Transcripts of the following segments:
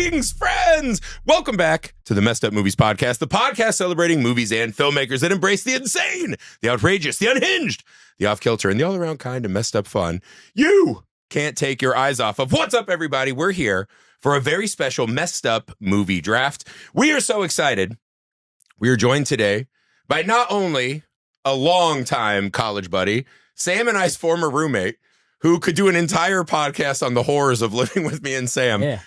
Greetings, friends! Welcome back to the Messed Up Movies Podcast, the podcast celebrating movies and filmmakers that embrace the insane, the outrageous, the unhinged, the off-kilter, and the all-around kind of messed up fun you can't take your eyes off of. What's up, everybody? We're here for a very special Messed Up Movie Draft. We are so excited. We are joined today by not only a longtime college buddy, Sam and I's former roommate, who could do an entire podcast on the horrors of living with me and Sam. Yeah.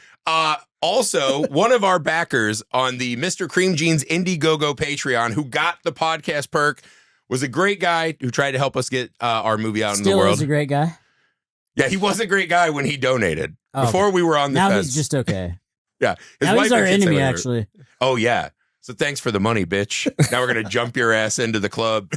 Also, one of our backers on the Mr. Cream Jeans Indiegogo Patreon, who got the podcast perk, was a great guy who tried to help us get our movie out in the world. Still is a great guy. Yeah, he was a great guy when he donated. Before we were on the now fence. He's just okay. Yeah. Now he's our enemy, actually. Oh, yeah. So thanks for the money, bitch. Now we're going to jump your ass into the club.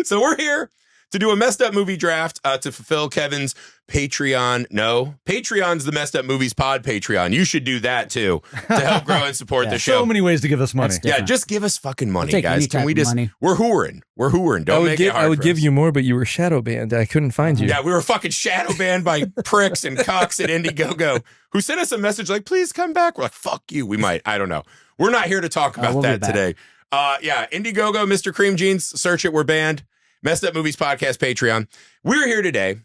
So we're here to do a Messed Up Movie Draft to fulfill Kevin's Patreon. No, Patreon's the Messed Up Movies Pod Patreon. You should do that, too, to help grow and support the show. So many ways to give us money. Yeah, just give us fucking money, We'll guys. Can we just... money. We're hooring. We're hooring. Don't make it hard I would for give us. you more, but you were shadow banned. I couldn't find you. Yeah, we were fucking shadow banned by pricks and cucks at Indiegogo who sent us a message like, please come back. We're like, fuck you. We might. I don't know. We're not here to talk about that today. Yeah, Indiegogo, Mr. Cream Jeans, search it. We're banned. Messed Up Movies Podcast Patreon. We're here today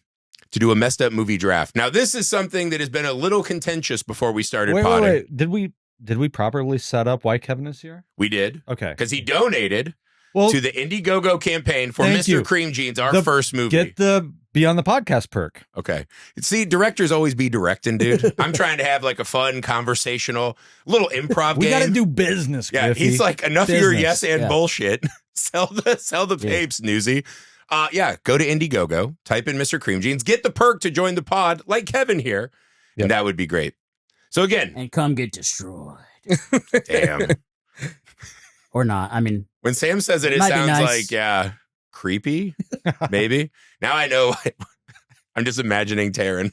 to do a Messed Up Movie Draft. Now, this is something that has been a little contentious before we started potting. Wait. Did we properly set up why Kevin is here? We did. Okay. Because he donated Well, to the Indiegogo campaign for thank Mr. you. Cream Jeans, our first movie. Get the Be on the Podcast perk. Okay. See, directors always be directing, dude. I'm trying to have like a fun, conversational, little improv We game. got to do business, Yeah, Griffey. he's like, enough of your Business. yes and bullshit. Sell the papes, Newsy. Yeah, go to Indiegogo, type in Mr. Cream Jeans, get the perk to join the pod, like Kevin here, and that would be great. So again, And come get destroyed. damn. Or not. I mean, When Sam says it, it Might be sounds nice. like, yeah, creepy, maybe. Now I know. I'm just imagining Taryn.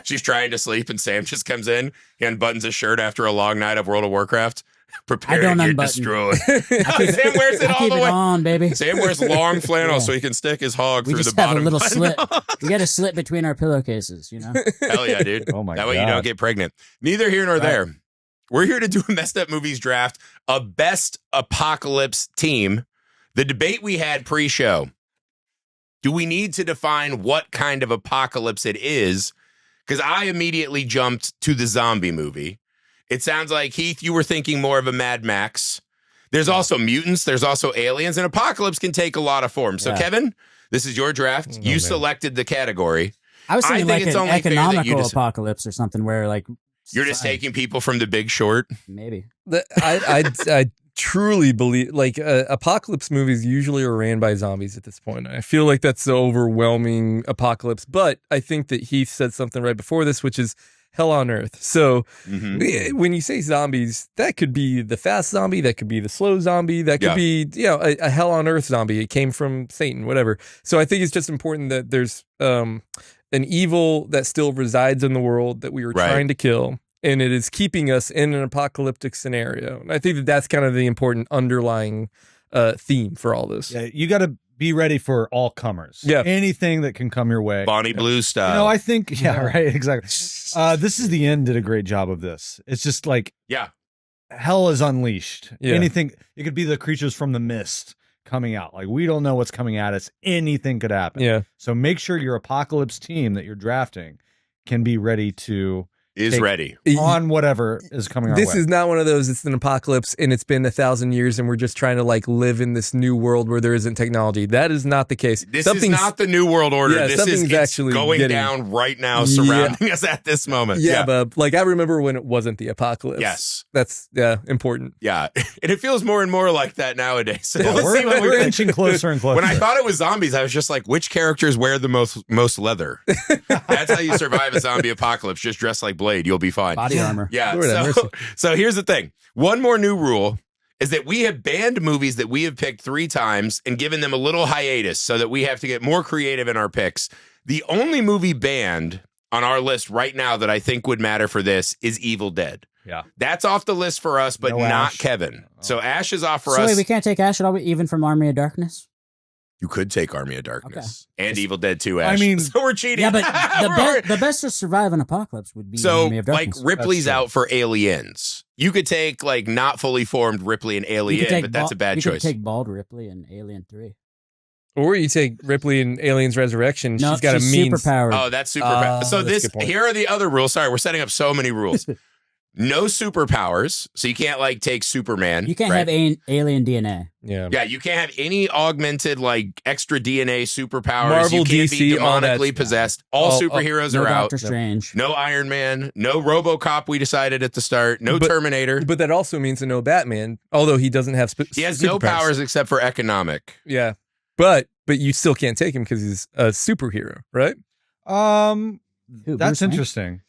She's trying to sleep, and Sam just comes in. He unbuttons his shirt after a long night of World of Warcraft. Prepare to don't get unbutton. destroyed. Sam wears it I all keep the it way. on, baby. Sam wears long flannel Yeah. so he can stick his hog We through just the have bottom. a little button. slit. We got a slit between our pillowcases, you know? Hell yeah, dude. Oh my That God. way you don't get pregnant. Neither here nor there. We're here to do a Messed Up Movies Draft, a best apocalypse team. The debate we had pre-show. Do we need to define what kind of apocalypse it is? Because I immediately jumped to the zombie movie. It sounds like, Heath, you were thinking more of a Mad Max. There's also mutants. There's also aliens. And apocalypse can take a lot of forms. So, Yeah. Kevin, this is your draft. You selected the category. I was thinking think like it's an only fair that you economical just- apocalypse or something where like... You're just society- taking people from The Big Short. Maybe. I truly believe, like, apocalypse movies usually are ran by zombies at this point. I feel like that's the overwhelming apocalypse. But I think that Heath said something right before this, which is hell on earth. So when you say zombies, that could be the fast zombie, that could be the slow zombie, that could be, a hell on earth zombie. It came from Satan, whatever. So I think it's just important that there's an evil that still resides in the world that we are trying to kill, and it is keeping us in an apocalyptic scenario. And I think that that's kind of the important underlying theme for all this. Yeah, you got to be ready for all comers. Yeah. Anything that can come your way. Bonnie Blue style. You know, I think, right, exactly. This is the End did a great job of this. It's just like, hell is unleashed. Yeah. Anything, it could be the creatures from the mist coming out. Like, we don't know what's coming at us. Anything could happen. Yeah. So make sure your apocalypse team that you're drafting can be ready to ready on whatever is coming our way. This is not one of those, it's an apocalypse and it's been 1,000 years and we're just trying to like live in this new world where there isn't technology. That is not the case. This is not the New World Order. Yeah, this is actually going down right now, surrounding us at this moment. Yeah, but like I remember when it wasn't the apocalypse. Yes. That's important. Yeah. And it feels more and more like that nowadays. So Yeah, let's see what we're inching closer and closer. When I thought it was zombies, I was just like, which characters wear the most leather? That's how you survive a zombie apocalypse. Just dress like Blade. You'll be fine. Body armor. Yeah. Lord have mercy. So here's the thing. One more new rule is that we have banned movies that we have picked 3 times and given them a little hiatus so that we have to get more creative in our picks. The only movie banned on our list right now that I think would matter for this is Evil Dead. Yeah. That's off the list for us, but No not Ash. Kevin. So Ash is off for So us. wait, we can't take Ash at all, even from Army of Darkness? You could take Army of Darkness and Evil Dead 2. I mean, so we're cheating. Yeah, but the best to survive an apocalypse would be so Army of like Darkness. Ripley's out for Aliens. You could take like not fully formed Ripley and Alien, but that's a bad choice. You could take bald Ripley and Alien 3. Or you take Ripley in Aliens Resurrection. No, she's got a means. superpowered. Oh, that's super. So here are the other rules. Sorry, we're setting up so many rules. No superpowers, so you can't like take Superman. You can't have alien DNA. Yeah, you can't have any augmented like extra DNA superpowers. Marvel, you can't DC, be demonically possessed. All superheroes no are out. Doctor Strange. No Iron Man. No RoboCop. We decided at the start. No Terminator. But that also means no Batman. Although he doesn't have. He has no powers except for economic. Yeah, but you still can't take him because he's a superhero, right? That's interesting.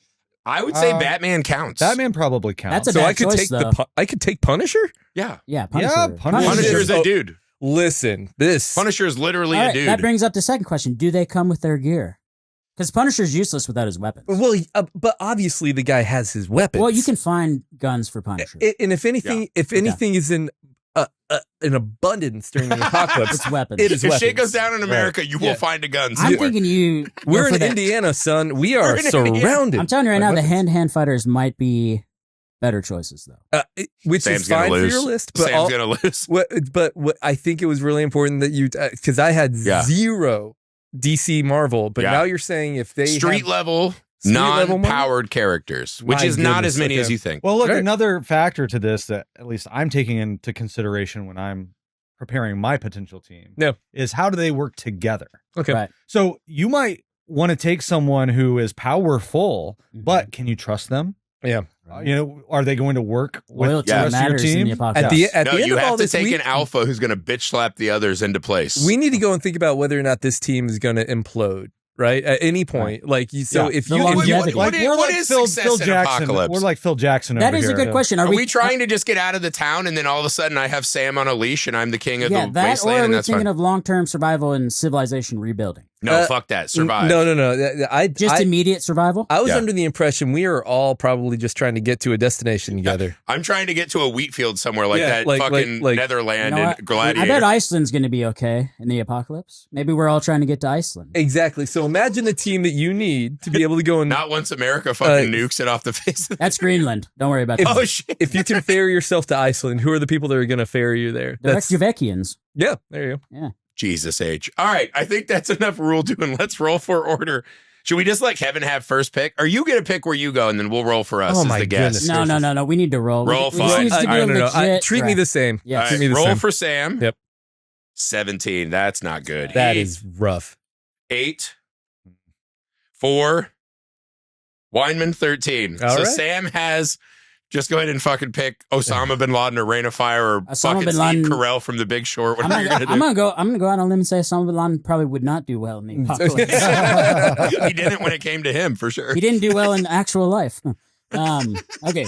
I would say Batman counts. Batman probably counts. That's a bad choice, though. I could take Punisher? Yeah. Yeah, Punisher. Yeah, Punisher's a dude. Listen, this Punisher is literally a dude. That brings up the second question. Do they come with their gear? Because Punisher's useless without his weapons. Well, but obviously the guy has his weapons. Well, you can find guns for Punisher. And if anything is in abundance during the apocalypse, it's weapons. It is if weapons. shit goes down in America, you will find a gun I'm somewhere. thinking we're in Indiana, son. We are surrounded. I'm telling you right now, the hand-to-hand fighters might be better choices, though. Which Sam's is fine for your list. But Sam's going to lose. But I think it was really important that you, because I had zero DC Marvel, but now you're saying if they street level non-powered characters, which is not as many as you think. Well, look, another factor to this that at least I'm taking into consideration when I'm preparing my potential team is how do they work together? Okay. Right. So you might want to take someone who is powerful, but can you trust them? Yeah. Are they going to work with the rest of your team? At the end you of have all to this, take an alpha who's going to bitch slap the others into place. we need to go and think about whether or not this team is going to implode. Right at any point, if you what is Phil success in Jackson, apocalypse? we're like Phil Jackson. That over is here. a good question. Are we trying to just get out of the town and then all of a sudden I have Sam on a leash and I'm the king of the that, wasteland? or are and we that's thinking fine. of long-term survival and civilization rebuilding? No, fuck that. Survive. No. Immediate survival? I was under the impression we are all probably just trying to get to a destination together. I'm trying to get to a wheat field somewhere like fucking Netherland and Gladiator. I bet Iceland's going to be okay in the apocalypse. Maybe we're all trying to get to Iceland. Exactly. So imagine the team that you need to be able to go and not once America fucking nukes it off the face of That's Greenland. Don't worry about that. Oh, shit. If you can ferry yourself to Iceland, who are the people that are going to ferry you there? The Reykjavikians. Yeah, there you go. Yeah. Jesus H. All right, I think that's enough rule doing. Let's roll for order. Should we just let Kevin have first pick? Or you get a pick where you go, and then we'll roll for us as the guest. No. We need to roll. Roll this fine. needs to be a legit treat me the same. Yeah. Right, me the roll same. for Sam. Yep. 17. That's not good. That is rough. 8. 4. Weinmann 13. All right. Sam has. Just go ahead and fucking pick Osama bin Laden or Rain of Fire or Osama fucking bin Laden. Steve Carell from The Big Short. Whatever you're gonna do. I'm gonna go out on a limb and say Osama bin Laden probably would not do well in the apocalypse. He didn't when it came to him, for sure. He didn't do well in actual life. Okay,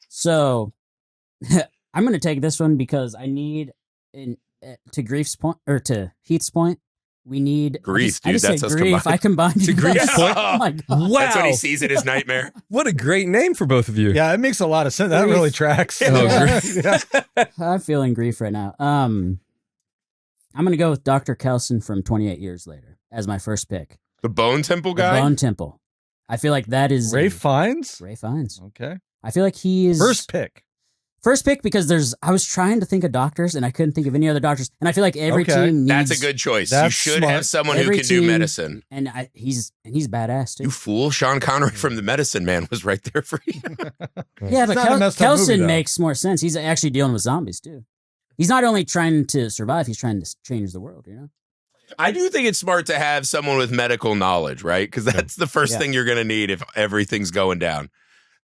so I'm gonna take this one because I need, to Grief's point or to Heath's point, we need Grief, I dude. just That's said us grief. combined. I combined To you Grief's guys. point? Oh my god! Wow. That's what he sees in his nightmare. What a great name for both of you. Yeah, it makes a lot of sense. That really tracks. Yeah. I'm feeling grief right now. I'm gonna go with Dr. Kelson from 28 Years Later as my first pick. The Bone Temple The guy? Bone Temple. I feel like that is Ray Fiennes? Ray Fiennes. Okay. I feel like he is First pick because I was trying to think of doctors and I couldn't think of any other doctors. And I feel like every team needs... That's a good choice. You That's should smart. have someone who Every can do team- medicine. And he's badass too. You fool. Sean Connery from The Medicine Man was right there for you. Yeah, but It's not a messed up movie, Kelson though. makes more sense. He's actually dealing with zombies too. He's not only trying to survive, he's trying to change the world, you know? I do think it's smart to have someone with medical knowledge, right? Because that's the first thing you're going to need if everything's going down.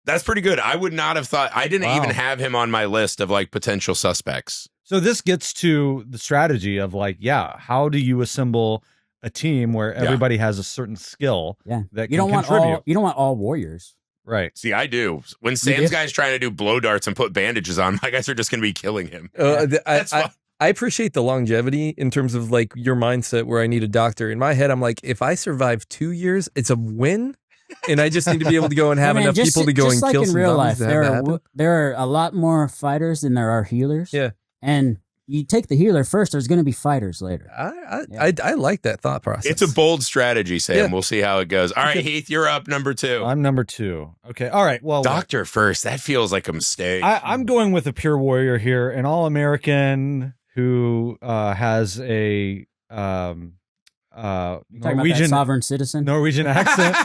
That's pretty good. I would not have thought. I didn't even have him on my list of like potential suspects. So this gets to the strategy of like, how do you assemble a team where everybody has a certain skill that you can don't contribute? want you don't want all warriors. Right. See, I do. When Sam's guy's trying to do blow darts and put bandages on, my guys are just going to be killing him. That's fine. I appreciate the longevity in terms of like your mindset where I need a doctor. In my head, I'm like, if I survive 2 years, it's a win. And I just need to be able to go and have enough people to go and kill some in real zombies life. to have that happen. There are a lot more fighters than there are healers. Yeah. And you take the healer first. There's going to be fighters later. I like that thought process. It's a bold strategy, Sam. Yeah. We'll see how it goes. All right, Heath, you're up number 2. I'm number 2. Okay. All right. Well, Doctor first. That feels like a mistake. I'm going with a pure warrior here, an all-American who has a Talking about that Norwegian sovereign citizen. Norwegian accent.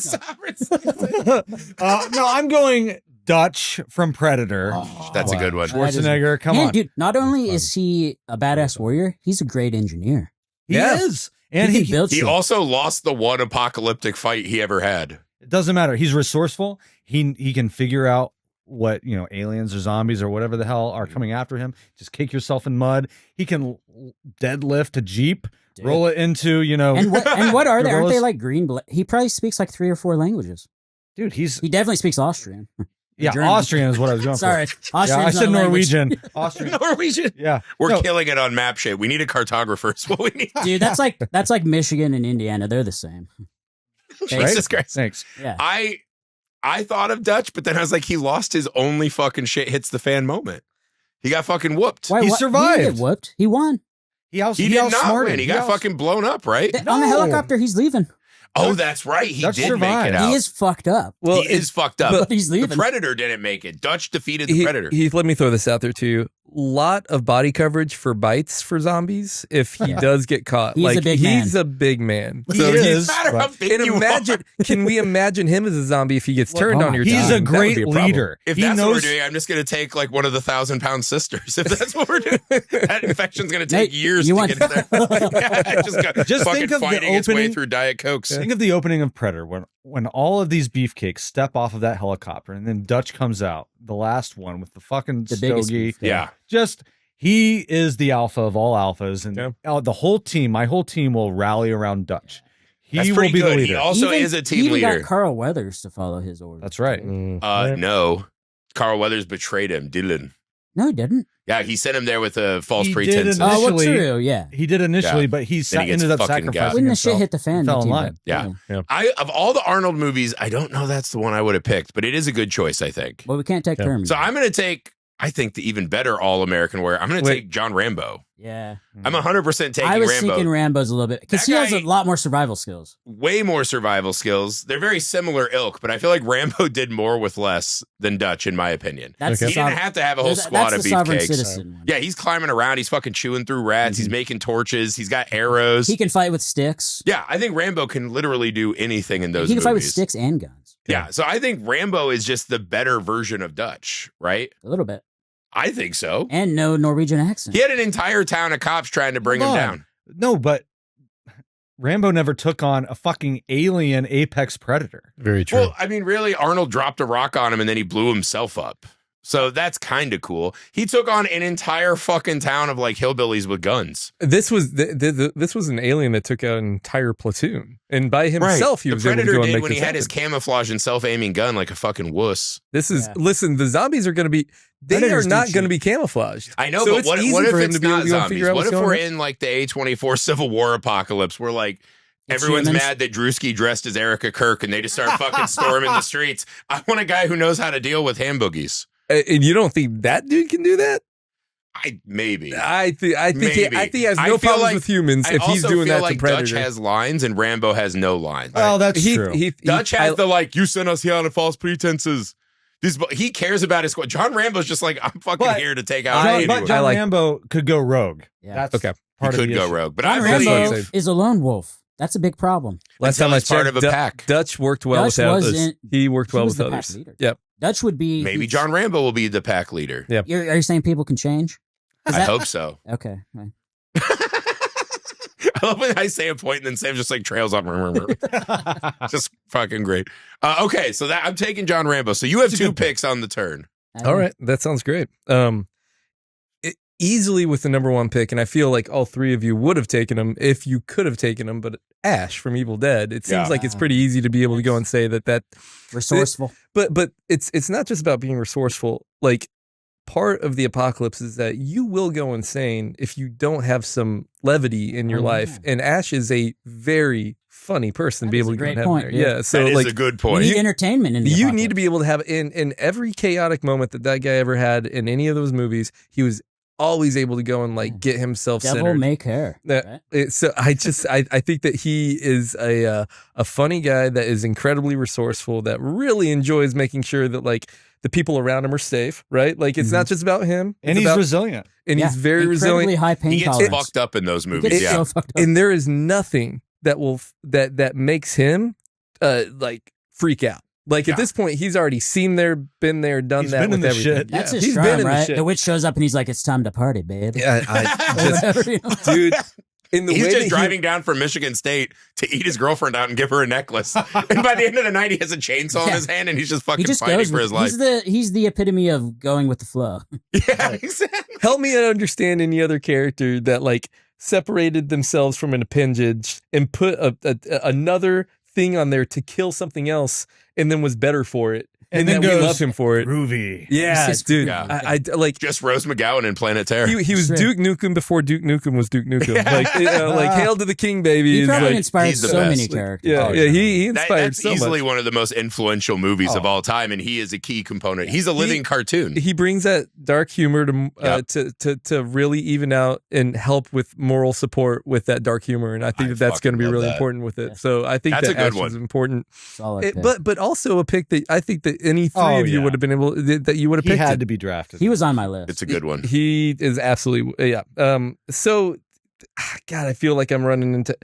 Sovereign citizen. No, I'm going Dutch from Predator. That's a good one. Schwarzenegger, come on. Dude, not only is he a badass warrior, he's a great engineer. He is. And He can build He shit. also lost the one apocalyptic fight he ever had. it doesn't matter. He's resourceful. He can figure out what, aliens or zombies or whatever the hell are coming after him. Just kick yourself in mud. He can deadlift a Jeep, roll it into, And what are they? Aren't they gorillas. like green? He probably speaks like 3 or 4 languages. Dude, He definitely speaks Austrian. yeah, German. Austrian is what I was going Sorry, for. Austrian. Yeah, I said Norwegian. Austrian. Norwegian. Yeah. We're No, killing it on map shape. We need a cartographer. Is what we need. Dude, that's like Michigan and Indiana. They're the same. Jesus Christ. Thanks. Yeah. I thought of Dutch, but then I was like, he lost his only fucking shit hits the fan moment. He got fucking whooped. He survived. He didn't get whooped. He won. He did not outsmarted. win. He got fucking blown up, right? On the helicopter, he's leaving. Oh, that's right. He Dutch did survived. make it out. He is fucked up. Well, he is fucked up. But he's The leaving. Predator didn't make it. Dutch defeated the Predator. Heath, let me throw this out there too. Lot of body coverage for bites for zombies if he does get caught. He's a big man. He's a big man. He is. No matter how big And you imagine, are. can we imagine him as a zombie if he gets turned on your team? He's a That would great be a problem. leader. If He that's what we're knows. doing, I'm just going to take like one of the 1,000-pound sisters. If that's what we're doing, that infection's going to take Hey, years you to want- get there. Just think fucking of the fighting its way opening- through Diet Cokes. Think of the opening of Predator when all of these beefcakes step off of that helicopter and then Dutch comes out, the last one with the fucking The biggest stogie. beef, Yeah. Just he is the alpha of all alphas, and the whole team, my whole team, will rally around Dutch. He That's will pretty be the good. leader. He also is a He team even leader. got Carl Weathers to follow his orders. That's right. No. Carl Weathers betrayed him, Dylan. No, he didn't. Yeah, he sent him there with a false He pretense. did Oh, well, Initially- true. Yeah. He did initially, Yeah. but he Then he gets ended up fucking sacrificing got. When the himself. shit hit the fan, He fell the in team line. got- Yeah. Of all the Arnold movies, I don't know that's the one I would have picked, but it is a good choice, I think. Well, we can't take terms. So I'm going to take, I think, the even better All-American warrior. I'm going to take John Rambo. Yeah. I'm 100% taking I was Rambo. thinking Rambo's a little bit because That he has guy- a lot more survival skills. Way more survival skills. They're very similar ilk, but I feel like Rambo did more with less than Dutch, in my opinion. That's He the didn't sovereign- have to have a whole that's squad of the sovereign beefcakes. citizen one. Yeah, he's climbing around. He's fucking chewing through rats. He's making torches. He's got arrows. He can fight with sticks. Yeah, I think Rambo can literally do anything in those He can movies. fight with sticks and guns. Yeah, so I think Rambo is just the better version of Dutch, right? A little bit. I think so. And no Norwegian accent. He had an entire town of cops trying to bring him Hold on. down. No, but Rambo never took on a fucking alien apex predator. Very true. Well, I mean, really, Arnold dropped a rock on him and then he blew himself up. So that's kind of cool. He took on an entire fucking town of like hillbillies with guns. This was this was an alien that took out an entire platoon, and by himself he the was able to Predator go and did make when he this had his happen. camouflage and self-aiming gun like a fucking wuss. This is Yeah. listen. The zombies are going to be. They Predators are do not cheat. going to be camouflaged. I know, So but it's what easy if for him it's to be able not to go and zombies? figure out What what's if going we're on? in like the A24 Civil War apocalypse where like It's everyone's humans. mad that Drewski dressed as Erica Kirk and they just start fucking storming the streets? I want a guy who knows how to deal with hand boogies. And you don't think that dude can do that? Maybe. I think Maybe. he has I no feel problems like- with humans I if he's also doing feel that like to Predator. Dutch has lines and Rambo has no lines. Oh, that's He- true. Dutch has the like, you sent us here on false pretenses. He cares about his squad. John Rambo's just like, I'm fucking But- here to take out John, anyone. but John I like- Rambo could go rogue. Yeah. That's Okay. part He of could the go issue. rogue, but John I Rambo believe is a lone wolf. That's a big problem. Last until time I he's part checked, of a pack. Dutch worked well Dutch with was others. in- He worked he well was with the pack others. leader. Yep. Dutch would be maybe John Rambo will be the pack leader. Yeah. Are you saying people can change? I hope so. Okay. Right. I love when I say a point and then Sam just like trails off. Just fucking great. Okay, so that I'm taking John Rambo. So you have two picks on the turn. All right, that sounds great. Easily with the number one pick, and I feel like all three of you would have taken him if you could have taken him. But Ash from Evil Dead, it seems Yeah. like it's pretty easy to be able to go and say that. Resourceful. But it's not just about being resourceful. Like part of the apocalypse is that you will go insane if you don't have some levity in your life. And Ash is a very funny person to be That able is to a go and great have point, there. yeah. Yeah, so That is like a good We point. need entertainment in the you apocalypse. need to be able to have in every chaotic moment that guy ever had in any of those movies. He was always able to go and like get himself Devil centered. may care. Right? So I think that he is a funny guy that is incredibly resourceful, that really enjoys making sure that like the people around him are safe, right? Like it's not just about him, And he's resilient. and he's very Incredibly resilient. high pain He gets tolerance. fucked up in those He movies. gets Yeah. so fucked up. And there is nothing that makes him like freak out. Like at this point, he's already seen there, been there, done He's that been with in the everything. shit. That's Yeah, his he's charm, been in right? the shit. The witch shows up and he's like, "It's time to party, babe." Yeah, Or whatever, you know? dude. In the He's way just that driving down from Michigan State to eat his girlfriend out and give her a necklace. And by the end of the night, he has a chainsaw in Yeah. his hand and he's just He fucking just fighting goes for his life. he's the epitome of going with the flow. Yeah, exactly. help me understand any other character that like separated themselves from an appendage and put another thing on there to kill something else and then was better for it. And then then we goes, loved him for it. Groovy. Yeah, He's just dude. groovy. I like Just Rose McGowan in Planet Terror. he was Sure. Duke Nukem before Duke Nukem was Duke Nukem. Like like Hail to the King, baby. He is probably like, inspired he's the so best. many Like, characters. yeah, yeah. He inspired That's so easily much. one of the most influential movies of all time, and he is a key component. He's a living cartoon. He brings that dark humor to Yep. to really even out and help with moral support with that dark humor, and I think I that's going to be fucking love really that. important with it. Yeah. So I think That's that a good Ash one. is important. Solid pick. But also a pick that I think that any three Oh, of you yeah. would have been able that you would have He picked. had it. to be drafted. He was on my list. It's a good one. He is absolutely So, God, I feel like I'm running into.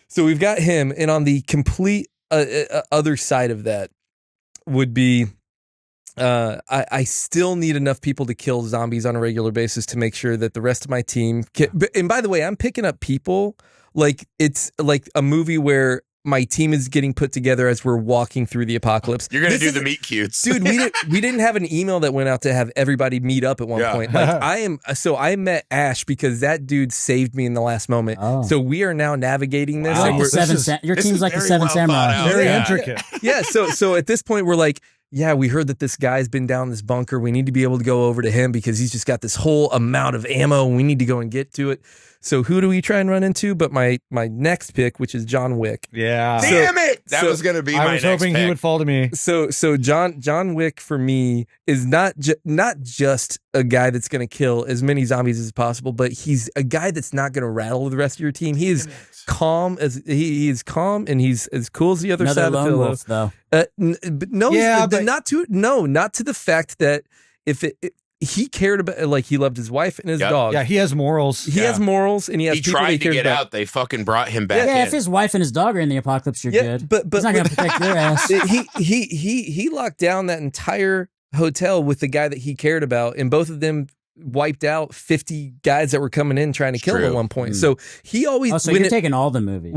So we've got him, and on the complete other side of that would be. I still need enough people to kill zombies on a regular basis to make sure that the rest of my team and by the way, I'm picking up people like it's like a movie where my team is getting put together as we're walking through the apocalypse. You're gonna This do is- the meet cutes, Dude, we didn't have an email that went out to have everybody meet up at one Yeah. point. Like I met Ash because that dude saved me in the last moment. Oh. So we are now navigating this. You're and like we're, the seven. this is- Your this team's is like the very seven well thought samurai. out. very Yeah. intricate. yeah. So at this point, we're like, yeah, we heard that this guy's been down this bunker. We need to be able to go over to him because he's just got this whole amount of ammo. And we need to go and get to it. So who do we try and run into? But my next pick, which is John Wick. Yeah. Damn it! That so was gonna be I my was next hoping pick. he would fall to me. So John Wick for me is not just a guy that's going to kill as many zombies as possible, but he's a guy that's not going to rattle the rest of your team. He is calm as he is calm, and he's as cool as the other Another side of the lone pillow. wolf, though. But no, Yeah, but- not to the fact that if he cared about, like, he loved his wife and his Yep. dog. Yeah, he has morals. He has morals, and he has He people tried he to cares get about. out. They fucking brought him back Yeah, in. if his wife and his dog are in the apocalypse, you're Yeah, good. but He's not gonna protect your ass. he locked down that entire hotel with the guy that he cared about, and both of them wiped out 50 guys that were coming in trying to kill him true. at one point. So he always Oh, so when you're it- taking all the movies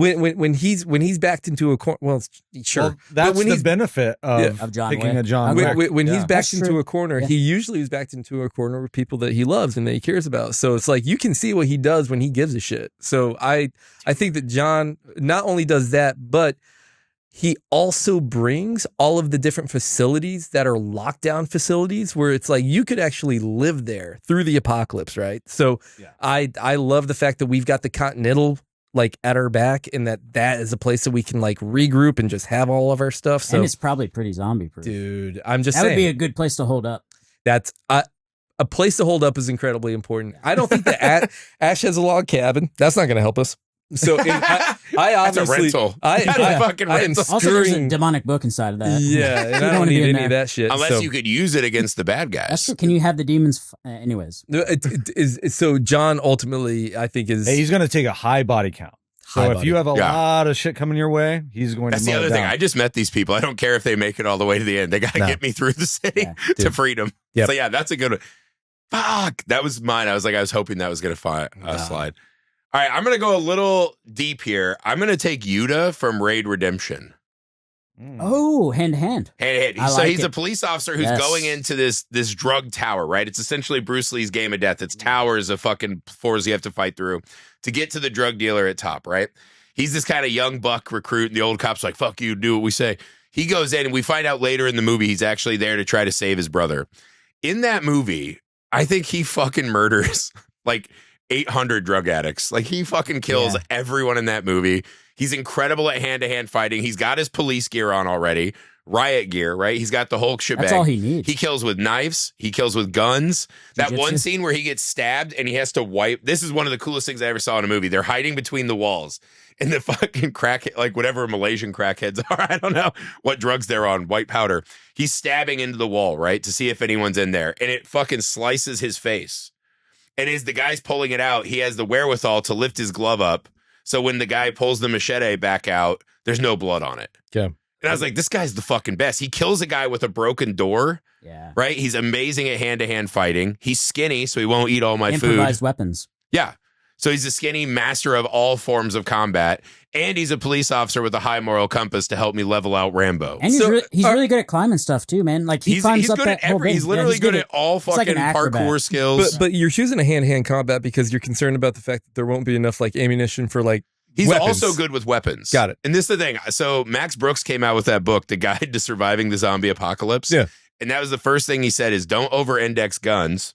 when he's backed into a corner. Well, sure. Well, that's But when the he's benefit of, Of John picking Wick. a John Okay. Wick. when he's Yeah. backed That's into true. a corner, Yeah. he usually is backed into a corner with people that he loves and that he cares about. So it's like you can see what he does when he gives a shit. So I think that John not only does that, but he also brings all of the different facilities that are lockdown facilities where it's like you could actually live there through the apocalypse, right? So Yeah. I love the fact that we've got the Continental like at our back, and that is a place that we can like regroup and just have all of our stuff. So and it's probably pretty zombie proof. dude, I'm just That saying would be a good place to hold up. that's a place to hold up is incredibly important. I don't think that Ash has a log cabin. That's not going to help us. So and I That's a obviously rental. I That's a fucking I am rental. Also, there's a screwing. demonic book inside of that. Yeah, and You I don't don't wanna be need in any of there. that shit. Unless so. you could use it against the bad guys. That's true. Can you have the demons? Anyways, So John ultimately, I think is Hey, he's going to take a high body count. So High if body. you have a Yeah. lot of shit coming your way, he's going That's to the mow other it thing. down. I just met these people. I don't care if they make it all the way to the end. They got to No. get me through the city Yeah, to dude. freedom. Yep. So yeah, that's a good one. Fuck, that was mine. I was hoping that was going to slide. All right, I'm going to go a little deep here. I'm going to take Yuta from Raid Redemption. oh, hand to hand. Hey, I so like he's it. a police officer who's Yes. going into this drug tower, right? It's essentially Bruce Lee's Game of Death. It's towers of fucking floors you have to fight through to get to the drug dealer at top, right? He's this kind of young buck recruit, and the old cop's like, fuck you, do what we say. He goes in, and we find out later in the movie he's actually there to try to save his brother. In that movie, I think he fucking murders like 800 drug addicts. Like he fucking kills everyone in that movie. He's incredible at hand-to-hand fighting. He's got his police gear on already, riot gear, right? He's got the Hulk shebang. That's all he needs. He kills with knives. He kills with guns. That one scene where he gets stabbed and he has to wipe. This is one of the coolest things I ever saw in a movie. They're hiding between the walls. And the fucking crack, like whatever Malaysian crackheads are, I don't know what drugs they're on, white powder. He's stabbing into the wall, right? To see if anyone's in there. And it fucking slices his face. And as the guy's pulling it out, he has the wherewithal to lift his glove up. So when the guy pulls the machete back out, there's no blood on it. Yeah. And I was like, this guy's the fucking best. He kills a guy with a broken door. Yeah. Right? He's amazing at hand-to-hand fighting. He's skinny, so he won't eat all my Improvised food. weapons. Yeah. So he's a skinny master of all forms of combat. And he's a police officer with a high moral compass to help me level out Rambo. And he's really good at climbing stuff too, man. Like he climbs he's up good that at whole thing. He's literally good at all like fucking an acrobat. parkour skills. But you're choosing a hand-to-hand combat because you're concerned about the fact that there won't be enough like ammunition for like He's weapons. also good with weapons. Got it. And this is the thing. So Max Brooks came out with that book, The Guide to Surviving the Zombie Apocalypse. Yeah. And that was the first thing he said is don't over-index guns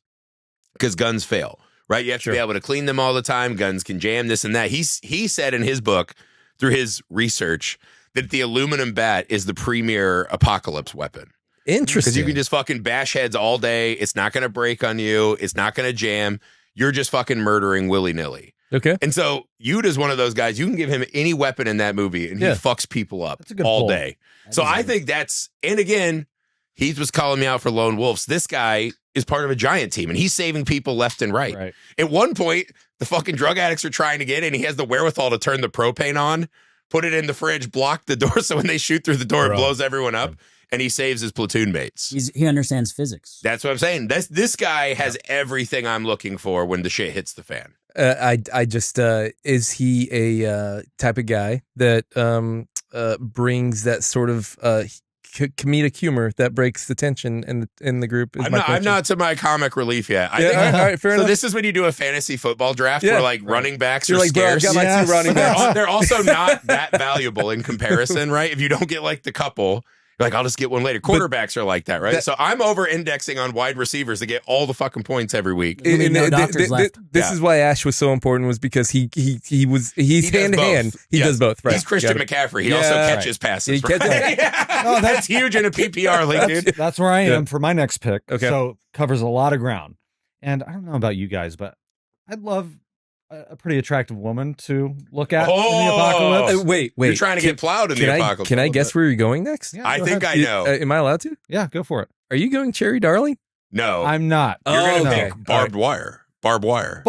because guns fail, right? You have to be able to clean them all the time. Guns can jam, this and that. He said in his book, through his research, that the aluminum bat is the premier apocalypse weapon. Interesting. Because you can just fucking bash heads all day. It's not going to break on you. It's not going to jam. You're just fucking murdering willy-nilly. Okay. And so Yuda's one of those guys. You can give him any weapon in that movie, and he fucks people up all day. So I think that's, and again, Heath was calling me out for lone wolves. This guy is part of a giant team, and he's saving people left and right. At one point, the fucking drug addicts are trying to get in. He has the wherewithal to turn the propane on, put it in the fridge, block the door, so when they shoot through the door, it blows everyone up, and he saves his platoon mates. He understands physics. That's what I'm saying. This guy has everything I'm looking for when the shit hits the fan. I just is he a type of guy that brings that sort of comedic humor that breaks the tension in the group? I'm not to my comic relief yet. I think, all right, fair enough. This is when you do a fantasy football draft where like running backs are like, scarce. Bro, I've got my two running backs. They're also not that valuable in comparison, right? If you don't get like the couple, you're like, I'll just get one later. Quarterbacks are like that, right? So I'm over-indexing on wide receivers to get all the fucking points every week. This is why Ash was so important, was because he's hand-to-hand. He does both, right? He's Christian McCaffrey. He also catches passes. Right? Oh, that's huge in a PPR league, dude. That's where I am for my next pick. Okay. So covers a lot of ground. And I don't know about you guys, but I'd love a pretty attractive woman to look at in the apocalypse. Wait. You're trying to get plowed in the apocalypse. Can I guess where you're going next? Yeah, I think I know. Am I allowed to? Yeah, go for it. Are you going Cherry Darling? No. I'm not. You're going to no. pick barbed wire. Barbed wire.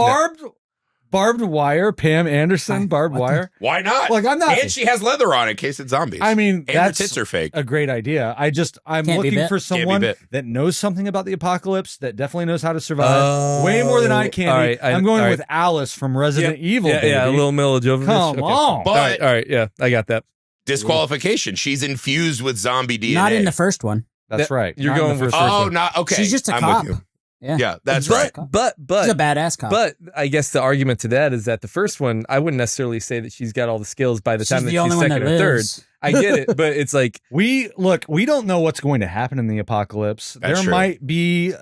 Barbed wire, Pam Anderson, barbed wire. Why not? Like, I'm not. And she has leather on in case it's zombies. I mean, and her that's tits are fake. a great idea. I'm Can't be looking bit. for someone that knows something about the apocalypse, that definitely knows how to survive. Way more than I can. Right, I'm going with Alice from Resident Evil. Yeah, baby. a little Mila Jovovich. Come on. But all right, yeah, I got that. Disqualification. She's infused with zombie DNA. Not in the first one. That's right. You're Not in going the with first Oh, one. not okay. She's just a I'm cop. with you. Yeah, That's right. But she's a badass cop. But I guess the argument to that is that the first one, I wouldn't necessarily say that she's got all the skills by the she's time that the only she's one second that or third. lives. I get it, but it's like We don't know what's going to happen in the apocalypse. That's there true. might be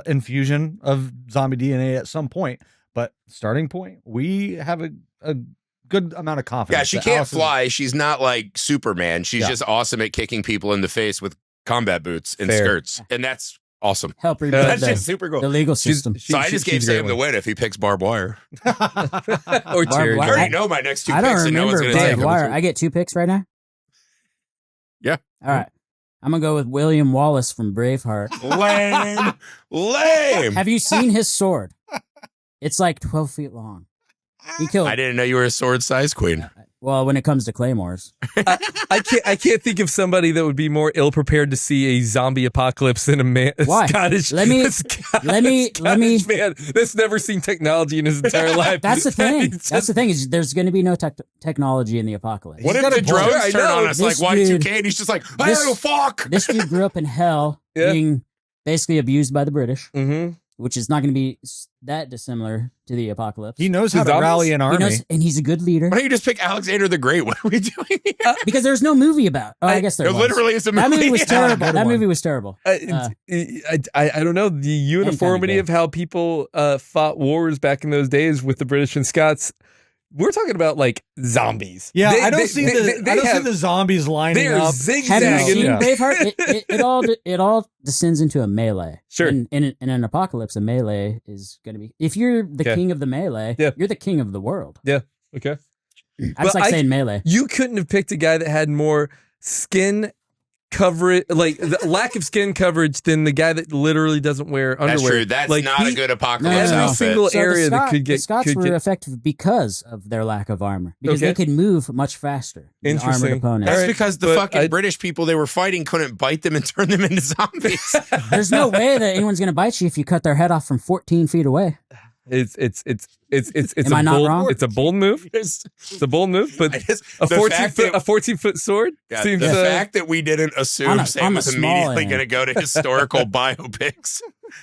infusion of zombie DNA at some point, but starting point, we have a good amount of confidence. Yeah, she that can't Alice is- fly. She's not like Superman. She's just awesome at kicking people in the face with combat boots and Fair. skirts. And that's awesome. Help rebuild That's just super cool. the legal system. So I just gave Sam the win if he picks barbed wire. or Barbed Cherry wire. I Darling. already know my next two I picks don't and no one's remember going to take Barbed them. Wire. I get 2 picks right now? Yeah. All right. I'm going to go with William Wallace from Braveheart. Lame. Have you seen his sword? It's like 12 feet long. He killed. I didn't know you were a sword size queen. Well, when it comes to claymores. I can't think of somebody that would be more ill prepared to see a zombie apocalypse than a Why? Scottish. Let me- Scottish man that's never seen technology in his entire life. That's the thing. He's That's the thing is there's going to be no technology in the apocalypse. What if got the a point. drones I turn know. on us like This Y2K dude- and he's just like, this- oh, fuck. This dude grew up in hell, Yeah. being basically abused by the British, Mm-hmm. which is not going to be that dissimilar to the apocalypse. He knows how to Zombies? rally an He army. knows, and he's a good leader. Why don't you just pick Alexander the Great? What are we doing here? Because there's no movie about. Oh, I guess there There was. literally is a movie. That movie was Yeah. terrible. good That one. movie was terrible. I don't know the uniformity gay. of how people fought wars back in those days with the British and Scots. we're talking about like zombies. Yeah, I don't see the zombies lining They're up. Have you zigzagging. seen Braveheart? It all descends into a melee. Sure. In an apocalypse, a melee is going to be. If you're the king of the melee, you're the king of the world. Yeah. Okay. I just saying melee. You couldn't have picked a guy that had more skin coverage, like the lack of skin coverage, than the guy that literally doesn't wear underwear. That's true. That's like, not a good apocalypse every outfit. single area the that could get. the Scots were effective because of their lack of armor, because they could move much faster than armored opponents. That's because the fucking British people they were fighting couldn't bite them and turn them into zombies. There's no way that anyone's going to bite you if you cut their head off from 14 feet away. It's Am I not wrong? It's a bold move. It's a bold move, but a 14-foot sword seems. The fact that we didn't assume Sam was immediately going to go to historical biopics,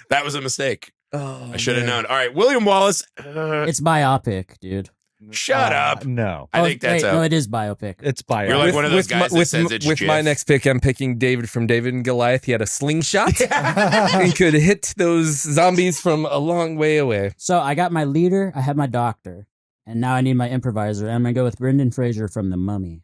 that was a mistake. Oh, I should have known. All right, William Wallace. It's biopic, dude. Shut up. No, I think that's no, it is biopic. It's biopic. You're like one of those guys that says it's with my next pick, I'm picking David from David and Goliath. He had a slingshot and could hit those zombies from a long way away. So I got my leader, I have my doctor, and now I need my improviser. And I'm going to go with Brendan Fraser from The Mummy.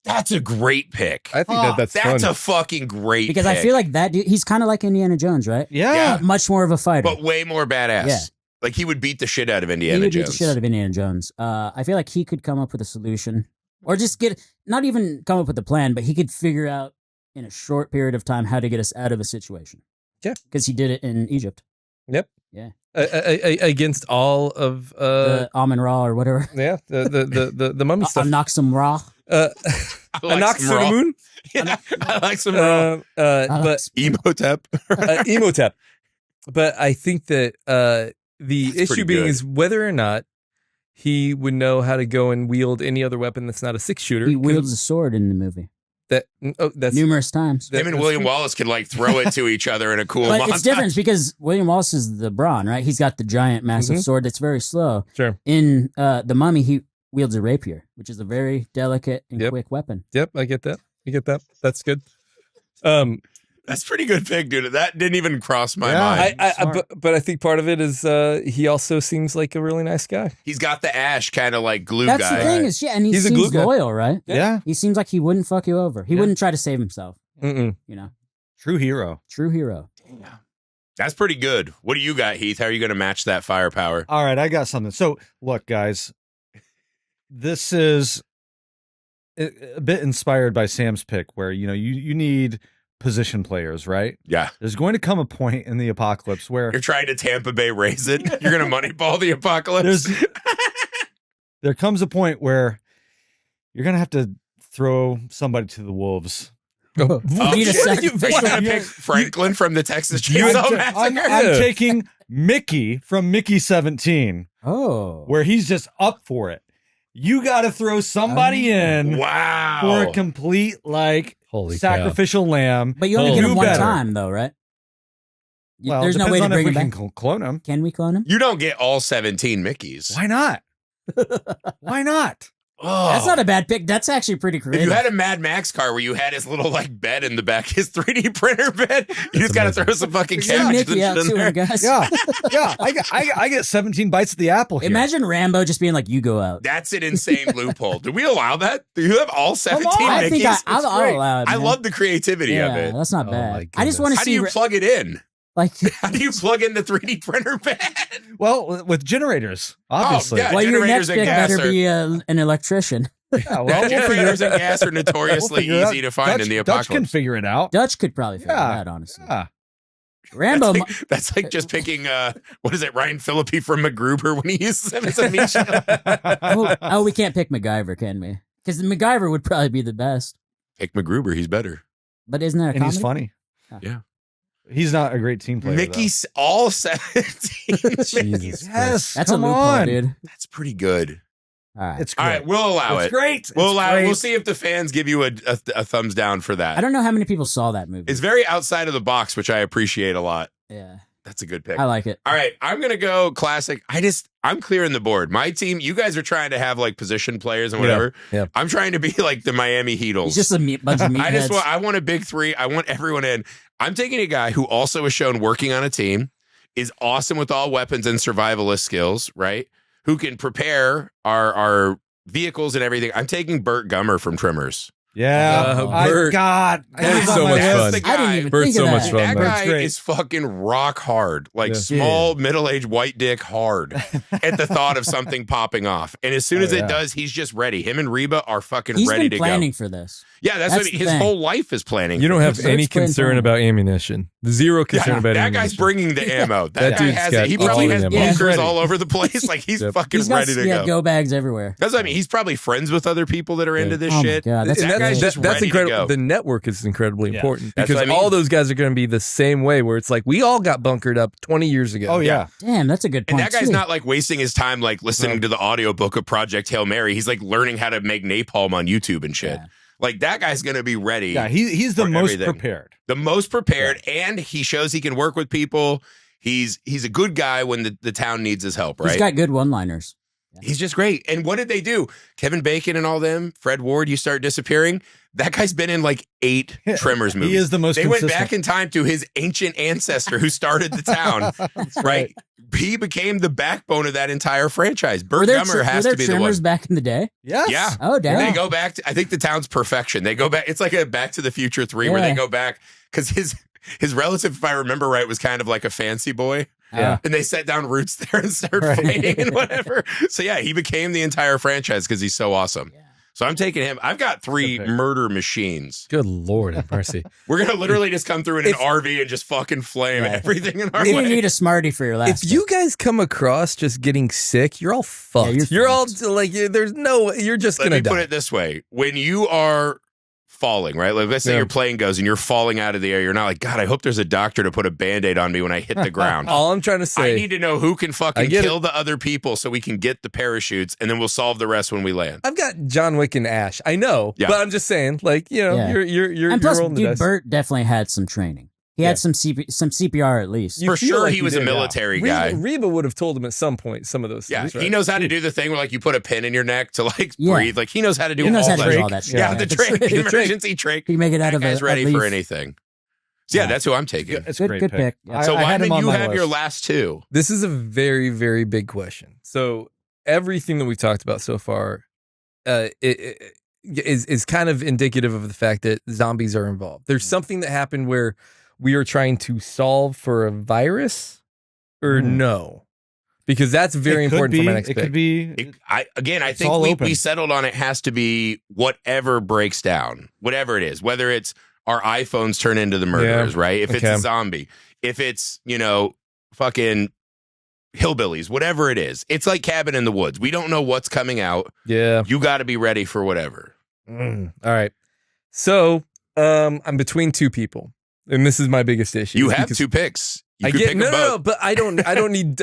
That's a great pick. I think that's fun. a fucking great because pick. I feel like that dude, he's kind of like Indiana Jones, right? Yeah. Much more of a fighter. But way more badass. Yeah. Like he would beat the shit out of Indiana Jones. He would beat the shit out of Indiana Jones. I feel like he could come up with a solution, or just not even come up with a plan, but he could figure out in a short period of time how to get us out of a situation. Yeah, because he did it in Egypt. Yep. Yeah. Against all of the Amun Ra or whatever. Yeah. The mummy stuff. Anoxum Ra. Anoxum. Yeah, I like some Ra. But Emotep. Emotep. But I think that the issue being is whether or not he would know how to go and wield any other weapon that's not a 6-shooter. He wields a sword in the movie. That's numerous times. Him and William Wallace could like throw it to each other in a cool montage. It's different because William Wallace is the brawn, right? He's got the giant, massive sword that's very slow. Sure. In The Mummy, he wields a rapier, which is a very delicate and quick weapon. Yep, I get that. That's good. That's pretty good pick, dude. That didn't even cross my mind. But I think part of it is he also seems like a really nice guy. He's got the Ash kind of like glue That's guy. the thing is, and he He's a seems glue guy. loyal, right? Yeah. He seems like he wouldn't fuck you over. He wouldn't try to save himself. Mm-mm. You know, true hero. True hero. Damn. That's pretty good. What do you got, Heath? How are you going to match that firepower? All right, I got something. So, look, guys, this is a bit inspired by Sam's pick, where you need position players, right? Yeah. There's going to come a point in the apocalypse where you're trying to Tampa Bay raise it. You're going to moneyball the apocalypse. There comes a point where you're going to have to throw somebody to the wolves. You pick Franklin from the Texas Chainsaw Massacre? I'm taking Mickey from Mickey 17. Oh. Where he's just up for it. You got to throw somebody in for a complete, sacrificial lamb. But you only get him one time, though, right? Well, there's no way to bring him back. Clone him. Can we clone him? You don't get all 17 Mickeys. Why not? Why not? Oh. That's not a bad pick. That's actually pretty creative. If you had a Mad Max car where you had his little bed in the back, his 3D printer bed, you just got to throw some fucking cabbages and shit in there. Guys. Yeah. I get 17 bites of the apple here. Imagine Rambo just being like, "You go out." That's an insane loophole. Do we allow that? Do you have all 17 Mickeys? I think I'll allow it. I love the creativity of it. That's not bad. I just want to see. How do you plug it in? How do you plug in the 3D printer bed? Well, with generators, obviously. Well, your next pick better be an electrician. Yeah, well, generators and gas are notoriously easy to find in the apocalypse. Dutch can figure it out. Dutch could probably figure it out, honestly. Yeah. Rambo. That's like just picking, Ryan Phillippe from MacGruber when he uses him as a meat shield. We can't pick MacGyver, can we? Because MacGyver would probably be the best. Pick MacGruber, he's better. But isn't that a comedy? And he's funny. Yeah. He's not a great team player. Mickey's all 17. Jesus yes, that's a loophole, dude. That's pretty good. All right. It's great. All right, we'll allow it. It's great. We'll allow it. We'll see if the fans give you a thumbs down for that. I don't know how many people saw that movie. It's very outside of the box, which I appreciate a lot. Yeah. That's a good pick. I like it. All right, I'm going to go classic. I'm clearing the board. My team, you guys are trying to have position players and whatever. Yeah. I'm trying to be like the Miami Heatles. He's just a bunch of meatheads. I want a big three. I want everyone in. I'm taking a guy who also is shown working on a team, is awesome with all weapons and survivalist skills, right? who can prepare our vehicles and everything. I'm taking Burt Gummer from Trimmers. Yeah, Bert. God, That's was so on much my fun. list. I didn't even Bert's think so of much that. fun. That Bert's guy great. is fucking rock hard, like Yeah. small, middle-aged white dick hard at the thought of something popping off. And as soon as it does, he's just ready. Him and Reba are fucking He's ready been to planning go. for this. Yeah, that's what I mean. the His thing. whole life is planning. You don't for have this. any Bert's playing concern fine. about ammunition. Zero concern Yeah, about that ammunition. guy's bringing the ammo. That That guy dude's has got it. He probably all has the ammo. bunkers He's ready. all over the place. Like he's Yep. fucking He's got ready to go go. bags everywhere. That's what I mean. He's probably friends with other people that are into this Oh my shit. God, that's that great. guy's just that's ready incredible. to go. The network is incredibly Yeah. important That's because what I mean. all those guys are going to be the same way. Where it's like we all got bunkered up 20 years ago. Oh yeah. Damn, that's a good And point. that guy's too. not like wasting his time like listening to the audiobook of Project Hail Mary. He's like learning how to make napalm on YouTube and shit. Yeah. Like that guy's gonna be ready. Yeah, he's the for most everything. prepared. The most prepared, and he shows he can work with people. He's a good guy when the town needs his help, right? He's got good one-liners. He's just great. And what did they do? Kevin Bacon and all them, Fred Ward, you start disappearing. That guy's been in like 8 Tremors movies. He is the most They consistent. went back in time to his ancient ancestor who started the town, right? He became the backbone of that entire franchise. Were Burt there, Gummer has were there to be the one. Tremors back in the day? Yes. Yeah. Oh, damn. They go back to, I think the town's perfection. They go back, it's like a Back to the Future 3 where they Yeah. go back because his relative, if I remember right, was kind of like a fancy boy. Yeah. And they set down roots there and started Right. fighting and whatever. So yeah, he became the entire franchise because he's so awesome. Yeah. So I'm taking him. I've got 3 Good pick. murder machines. Good Lord have mercy. We're gonna literally just come through in an RV and just fucking flame Right. everything in our You way. didn't need a Smartie for your last If you guys come across just getting sick, you're all fucked. Yeah, you're all fucked. like, there's no, you're just Let gonna me die. put it this way: when you are falling, right? Like let's say Yeah. your plane goes and you're falling out of the air. You're not like, God, I hope there's a doctor to put a Band-Aid on me when I hit the ground. All I'm trying to I say, need to know who can I fucking get kill the other people so we can get the parachutes, and then we'll solve the rest when we land. I've got John Wick and Ash. I know, Yeah. but I'm just saying, like, you know, Yeah. you're And plus, rolling the dude, dice. Bert definitely had some training. He Yeah. had some CPR at least. You For feel sure, like he you was a did, yeah. military guy. Reba would have told him at some point some of those Yeah, things. he right? knows how to do the thing where like you put a pin in your neck to like Yeah. breathe. Like he knows how to do He knows all how to that. do all that shit. Yeah, the trick, He emergency trick. can make it out That of guy's a ready leaf. for anything. So yeah, that's who I'm taking. It's a Good- great good pick. pick. Yeah. So I had him Weinmann, on you my have your list. last 2. This is a very, very big question. So everything that we've talked about so far is kind of indicative of the fact that zombies are involved. There's something that happened where we are trying to solve for a virus or no, because that's very It could important be, for my next It pick. could be. I It's think all we open. settled on it has to be whatever breaks down, whatever it is, whether it's our iPhones turn into the murderers, right? If it's Okay. a zombie, if it's, fucking hillbillies, whatever it is. It's like Cabin in the Woods. We don't know what's coming out. Yeah. You got to be ready for whatever. All right. So I'm between 2 people, and this is my biggest issue. You have because 2 picks. You I could get pick no, a no, boat. no, but I don't need.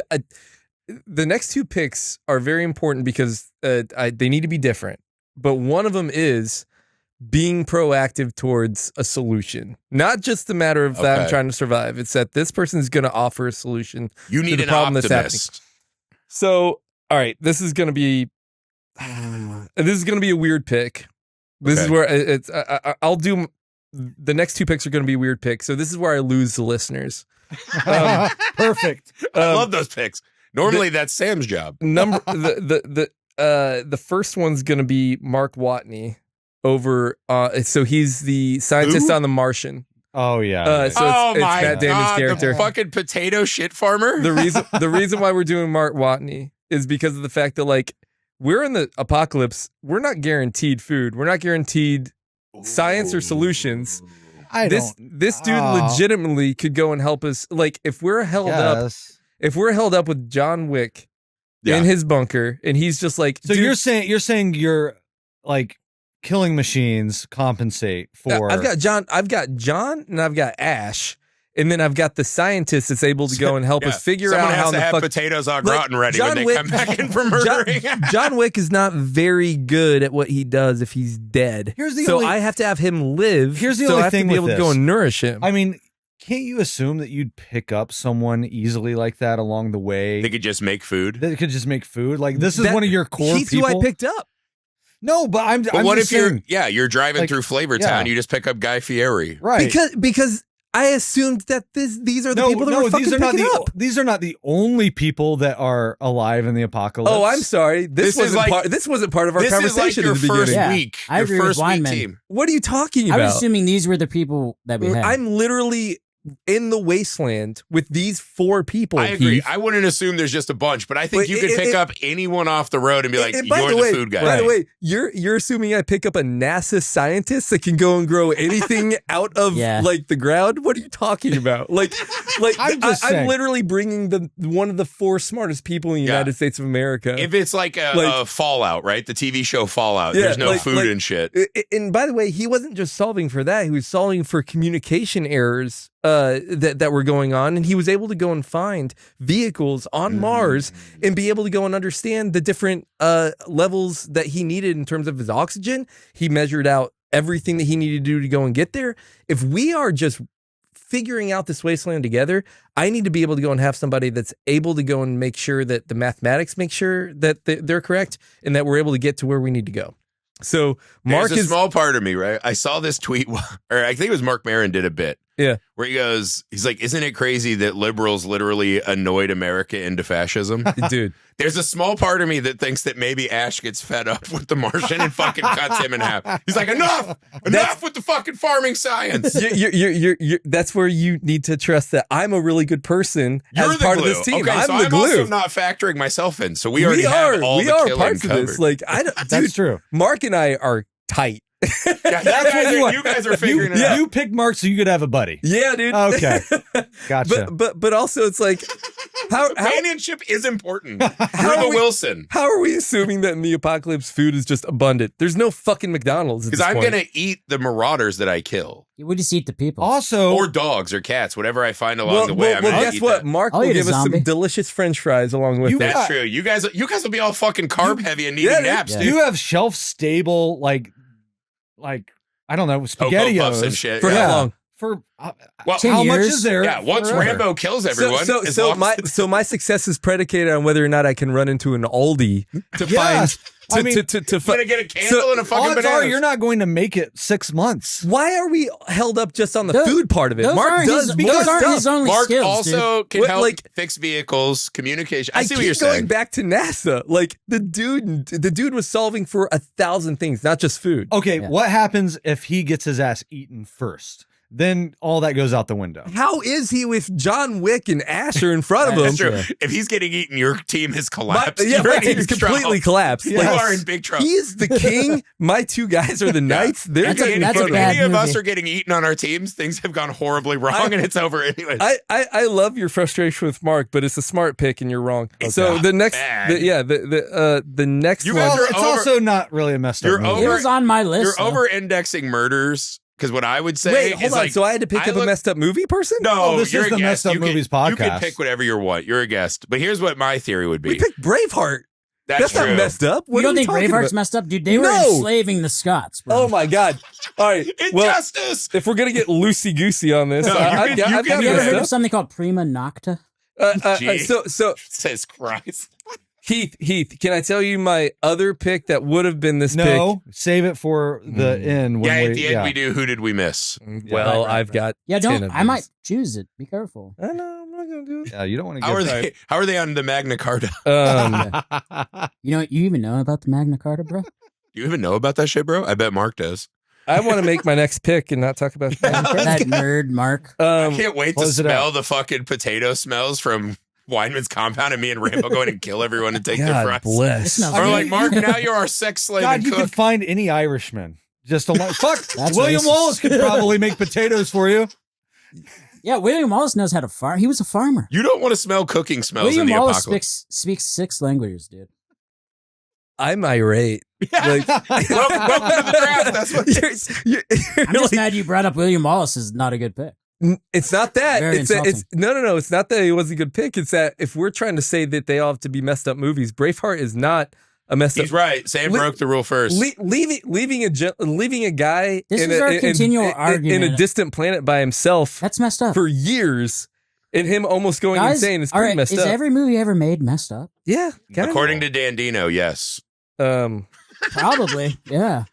The next 2 picks are very important because they need to be different. But one of them is being proactive towards a solution, not just the matter of that I'm Okay. trying to survive. It's that this person is going to offer a solution. You need the an problem that's optimist. So, all right, this is going to be a weird pick. This is Okay. where it's. I'll do. The next 2 picks are going to be weird picks. So this is where I lose the listeners. Perfect. I love those picks. Normally, that's Sam's job. The first one's going to be Mark Watney over. So he's the scientist Who? on The Martian. Oh yeah. So it's Matt Damon's God, character. the fucking potato shit farmer. The reason why we're doing Mark Watney is because of the fact that like we're in the apocalypse. We're not guaranteed food. We're not guaranteed science or solutions. This dude legitimately could go and help us. Like if we're held up with John Wick Yeah. in his bunker, and he's just like, So dude, you're saying you're like killing machines compensate for. I've got John, and I've got Ash, and then I've got the scientist that's able to go and help us figure Someone out has how to the have fuck. potatoes au Like, gratin ready John when they Wick- come back in for murdering. John Wick is not very good at what he does if he's dead. So I have to have him live. Here's the so only I have thing to be with able to go this. and nourish him. I mean, can't you assume that you'd pick up someone easily like that along the way? They could just make food. that could just make food. Like this is That- one of your core He's people. who I picked up. No, but I'm. But I'm what just if saying, you're driving like, through Flavortown, yeah. you just pick up Guy Fieri. right? Because I assumed that these are the people that were fucking picking up. These are not the only people that are alive in the apocalypse. Oh, I'm sorry. This wasn't part of our conversation your at the beginning. Yeah, week. I your agree first with week Weinmann. team. What are you talking about? I was assuming these were the people that we had. I'm literally in the wasteland with these 4 people. I agree. Heath. I wouldn't assume there's just a bunch, but I think you could pick up anyone off the road and be like, you're the food guy. By the way, you're assuming I pick up a NASA scientist that can go and grow anything out of like the ground? What are you talking about? Like I'm literally bringing one of the 4 smartest people in the United States of America. If it's like a Fallout, right? The TV show Fallout. There's no food and shit. And by the way, he wasn't just solving for that. He was solving for communication errors that were going on, and he was able to go and find vehicles on Mars and be able to go and understand the different levels that he needed in terms of his oxygen. He measured out everything that he needed to do to go and get there. If we are just figuring out this wasteland together, I need to be able to go and have somebody that's able to go and make sure that the mathematics make sure that they're correct and that we're able to get to where we need to go. So Mark There's a small part of me, right? I saw this tweet, or I think it was Mark Maron did a bit. Yeah. Where he's like, isn't it crazy that liberals literally annoyed America into fascism? Dude. There's a small part of me that thinks that maybe Ash gets fed up with the Martian and fucking cuts him in half. He's like, enough with the fucking farming science. You're that's where you need to trust that I'm a really good person as part of this team. Okay, I'm so the I'm glue. also not factoring myself in. So we already have all the killing parts covered. of this. Like, That's true. Mark and I are tight. That's what you guys are figuring it out. You picked Mark so you could have a buddy. Yeah, dude. Okay, gotcha. But also it's like how companionship is important. Grandma Wilson. How are we assuming that in the apocalypse food is just abundant? There's no fucking McDonald's. Because I'm gonna eat the marauders that I kill. We just eat the people. Also, or dogs or cats, whatever I find along the way. I'm gonna guess eat what? that. Mark I'll will eat a give us some zombie. delicious French fries along with it. That's true. You guys will be all fucking carb heavy and needing naps, dude. you have shelf stable like I don't know, SpaghettiOs Puffs and shit. For how long? For Well, 10 how much years? is there? Yeah, once forever? Rambo kills everyone. So my success is predicated on whether or not I can run into an Aldi to find. I mean, I'm gonna get a candle and a fucking odds banana. are you're not going to make it 6 months. Why are we held up just on the food part of it? Those Mark aren't does his, more those aren't stuff. his only Mark skills, also dude. can What, help like- fix vehicles, communication. I see what keep you're going saying. back to NASA. Like the dude was solving for 1,000 things, not just food. Okay, Yeah. what happens if he gets his ass eaten first? Then all that goes out the window. How is he with John Wick and Asher in front of him? That's true. If he's getting eaten, your team has collapsed. My You're in team's big completely trouble. collapsed. You Like, are in big trouble. he is the king. My 2 guys are the knights. They're That's a- getting in that's a front of bad him. Any of us movie. are getting eaten on our teams, things have gone horribly wrong and it's over anyways. I love your frustration with Mark, but it's a smart pick and you're wrong. So not the next, bad. the next You one. guys Well, are it's over- also not really a messed up You're movie. It was on my list. You're though. over-indexing murders, because what I would say Wait, is hold on. like, So I had to pick I up a look- messed up movie person? No, Oh, this you're is a the guest. Messed Up You can- Movies You podcast. can pick whatever you want. You're a guest. But here's what my theory would be. We picked Braveheart. That's true. not messed up. What You don't are we think talking Braveheart's about? messed up, dude? They were No. enslaving the Scots, bro. Oh my god! All right, well, Injustice! if we're gonna get loosey goosey on this, No, you I've can- got you I've can- got Have you ever messed heard up. of something called prima nocta? Gee. So Jesus Christ. Heath, can I tell you my other pick that would have been this No, save it for the end. When Yeah, we, at the end we do Who Did We Miss? pick? Well, Right, I've got Yeah, 10 don't. of I might these. choose it. Be careful. I know I'm not gonna do it. Yeah, you don't want to How get are they on the Magna Carta? You even know about the Magna Carta, bro? Do you even know about that shit, bro? I bet Mark does. I want to make my next pick and not talk about That nerd, Mark. I can't wait to close it out. smell the fucking potato smells from Weinmann's compound and me and Rambo going and kill everyone and take their God fries. bless. It smells Or good. like, Mark, now you're our sex slave God, and you cook. could find any Irishman. Just a fuck. That's William racist. Wallace could probably make potatoes for you. Yeah, William Wallace knows how to farm. He was a farmer. You don't want to smell cooking smells William in the Wallace apocalypse. speaks 6 languages, dude. I'm irate. Like, welcome to the draft. That's what you're I'm just like- mad you brought up William Wallace is not a good pick. It's not that. Very It's that. It's insulting. no. It's not that it was a good pick. It's that if we're trying to say that they all have to be messed up movies, Braveheart is not a messed He's up. right. Sam Le- broke the rule first. Leaving a guy This in is a, our in- continual in- in argument. a distant planet by himself That's messed up. for years, and him almost going Guys, insane is all pretty right, messed is up. every movie ever made messed up? Yeah, kinda. According to Dandino, yes. Probably, yeah.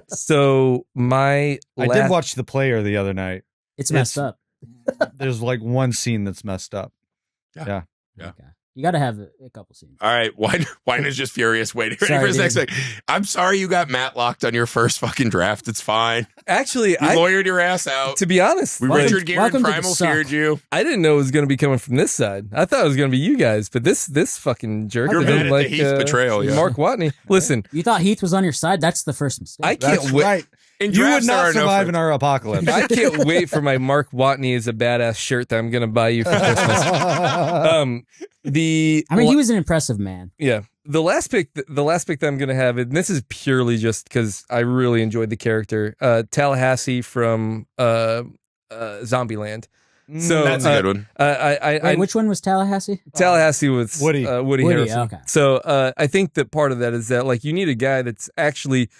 So my I last, did watch The Player the other night. It's messed up. There's like one scene that's messed up. Yeah. Okay. You got to have a couple scenes. All right, Wine is just furious, waiting ready Sorry, for his next dude. thing. I'm sorry you got Matlocked on your first fucking draft. It's fine. Actually, You lawyered your ass out. to be honest, We Welcome- Richard Gere and welcome to the Primal suck. feared you. I didn't know it was going to be coming from this side. I thought it was going to be you guys, but this fucking jerk You're didn't mad at the Heath betrayal, yeah. Mark Watney. Listen, You thought Heath was on your side? That's the first mistake. I can't That's wait. right. In You would drafts, there not are no survive fr- in our apocalypse. I can't wait for my Mark Watney is a badass shirt that I'm going to buy you for Christmas. He was an impressive man. Yeah. The last pick that I'm going to have, and this is purely just because I really enjoyed the character, Tallahassee from Zombieland. So That's a good one. Wait, which one was Tallahassee? Tallahassee was Woody. Woody Harrelson. Okay. So I think that part of that is that like you need a guy that's actually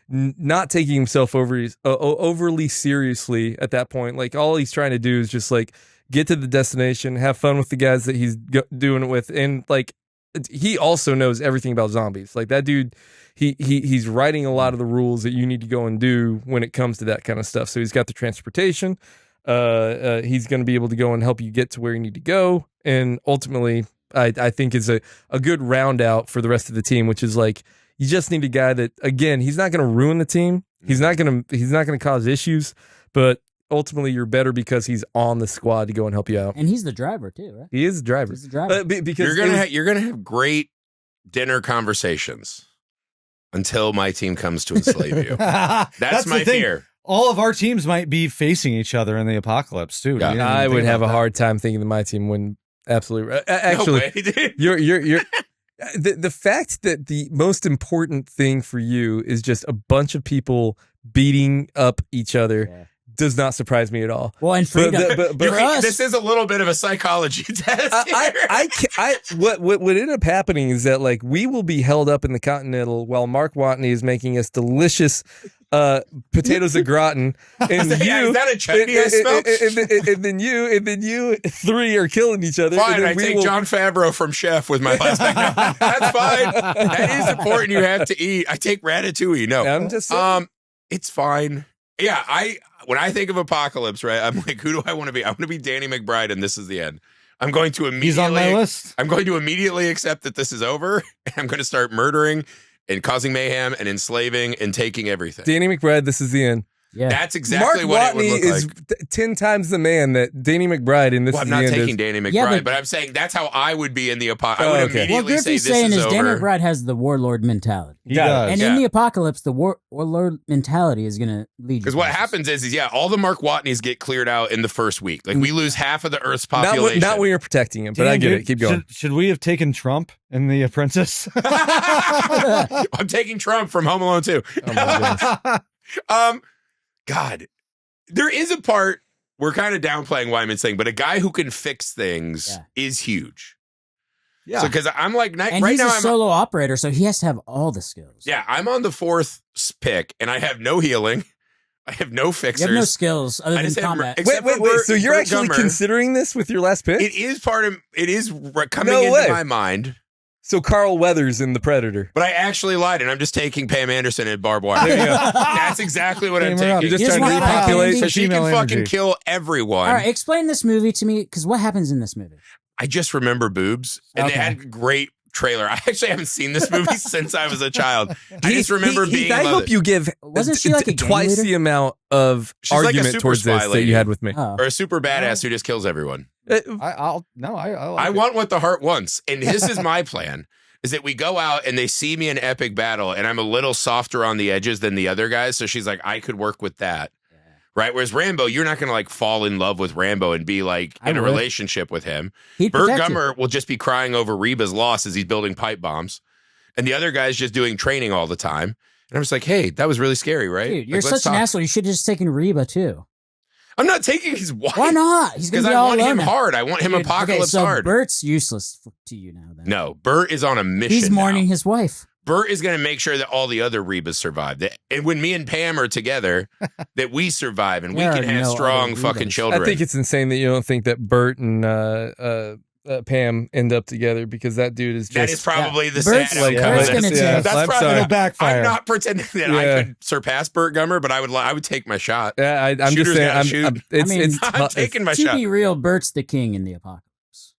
not taking himself overly seriously at that point. Like all he's trying to do is just like get to the destination, have fun with the guys that he's doing it with, and like he also knows everything about zombies. Like that dude, he's writing a lot of the rules that you need to go and do when it comes to that kind of stuff. So he's got the transportation. He's going to be able to go and help you get to where you need to go, and ultimately, I think is a good round out for the rest of the team, which is like you just need a guy that again he's not going to ruin the team. He's not going to cause issues, but ultimately you're better because he's on the squad to go and help you out. And he's the driver too, right? He is the driver. He's the driver. Because You're gonna have great dinner conversations until my team comes to enslave you. That's my the thing. fear. All of our teams might be facing each other in the apocalypse too. Yeah. You didn't I even would think have a about hard time thinking that my team wouldn't absolutely. Actually, No way, dude. you're the fact that the most important thing for you is just a bunch of people beating up each other Yeah. does not surprise me at all. Well, and freedom. But For us, This is a little bit of a psychology test. what ended up happening is that like we will be held up in the Continental while Mark Watney is making us delicious potatoes au gratin, and Is that a chutney I smelled? and then you three are killing each other. Fine, and then I take John Favreau from Chef with my last name. No, that's fine. That is important. You have to eat. I take Ratatouille. No, I'm just saying. it's fine. Yeah, when I think of apocalypse, right, I'm like, who do I want to be? I want to be Danny McBride, and this is the end. I'm going to immediately. He's on my list. I'm going to immediately accept that this is over, and I'm going to start murdering and causing mayhem and enslaving and taking everything. Danny McBride, this is the end. yeah. That's exactly Mark what it would Watney look is like. 10 times the man that Danny McBride in this. Well, I'm is not the end taking is. Danny McBride, Yeah, but I'm saying that's how I would be in the Oh, apocalypse. I would okay. immediately What say Griffey's this saying is is over. Danny McBride has the warlord mentality. He Got it. does. And Yeah. in the apocalypse, the warlord mentality is going to lead you. Because what places. happens is, all the Mark Watneys get cleared out in the first week. Like, we lose half of the Earth's Not population. when, not when you're protecting him, but I Damn, get dude, it. Keep going. Should we have taken Trump in The Apprentice? I'm taking Trump from Home Alone 2. Oh my goodness. God, there is a part, we're kind of downplaying Weinmann's thing, but a guy who can fix things is huge. Yeah. So, because I'm like, And right he's now, a solo operator, so he has to have all the skills. I'm on the fourth pick, and I have no healing. I have no You fixers. have no skills other I than just have combat. except Wait. for Bert- So you're Bert actually Gummer. considering this with your last pick? It is coming No into way. my mind. So Carl Weathers in The Predator. But I actually lied, and I'm just taking Pam Anderson and barbed wire. There you go. That's exactly what I'm Came around. taking. You're just You just trying to want repopulate. So she can female fucking energy. kill everyone. All right, explain this movie to me, because what happens in this movie? I just remember boobs, and they Okay. had a great trailer. I actually haven't seen this movie since I was a child. I just remember Heath, being. I in love hope with you give Wasn't she like a gang twice leader? the amount of She's like a argument super towards spy this that lady. you had with me. Oh. it. Or a super badass who just kills everyone. I I want what the heart wants, and this is my plan. Is that we go out and they see me in epic battle, and I'm a little softer on the edges than the other guys. So she's like, I could work with that. Right. Whereas Rambo, you're not going to like fall in love with Rambo and be like I in a would. relationship with him. He'd Bert protect you. Gummer will just be crying over Reba's loss as he's building pipe bombs. And the other guy's just doing training all the time. And I'm just like, hey, that was really scary, right? Dude, you're Like, let's such an talk. asshole. You should have just taken Reba, too. I'm not taking his wife. Why not? He's going Because to be I all want alone him now. hard. I want him Dude, apocalypse okay, so hard. Bert's useless to you now, then. No, Bert is on a mission. He's mourning now. his wife. Bert is going to make sure that all the other Rebas survive. And when me and Pam are together, that we survive and we There can are have no strong other fucking Rebas. children. I think it's insane that you don't think that Bert and Pam end up together because that dude is just That is probably the Bert's- sad outcome. Bert's of gonna this. take- That's I'm probably sorry. It'll backfire. I'm not pretending that I could surpass Burt Gummer, but I would take my shot. Yeah, I'm just Shooters gotta saying. shoot. I'm taking my To shot. be real, Bert's the king in the apocalypse.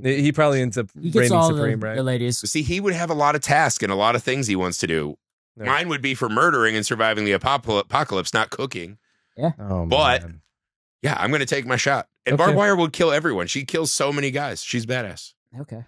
He probably ends up He gets reigning all supreme, the right? ladies. See, he would have a lot of tasks and a lot of things he wants to do. Yeah. Mine would be for murdering and surviving the apocalypse, not cooking. Oh, But- man. Yeah, I'm going to take my shot. And Okay. Barbed Wire would kill everyone. She kills so many guys. She's badass. Okay.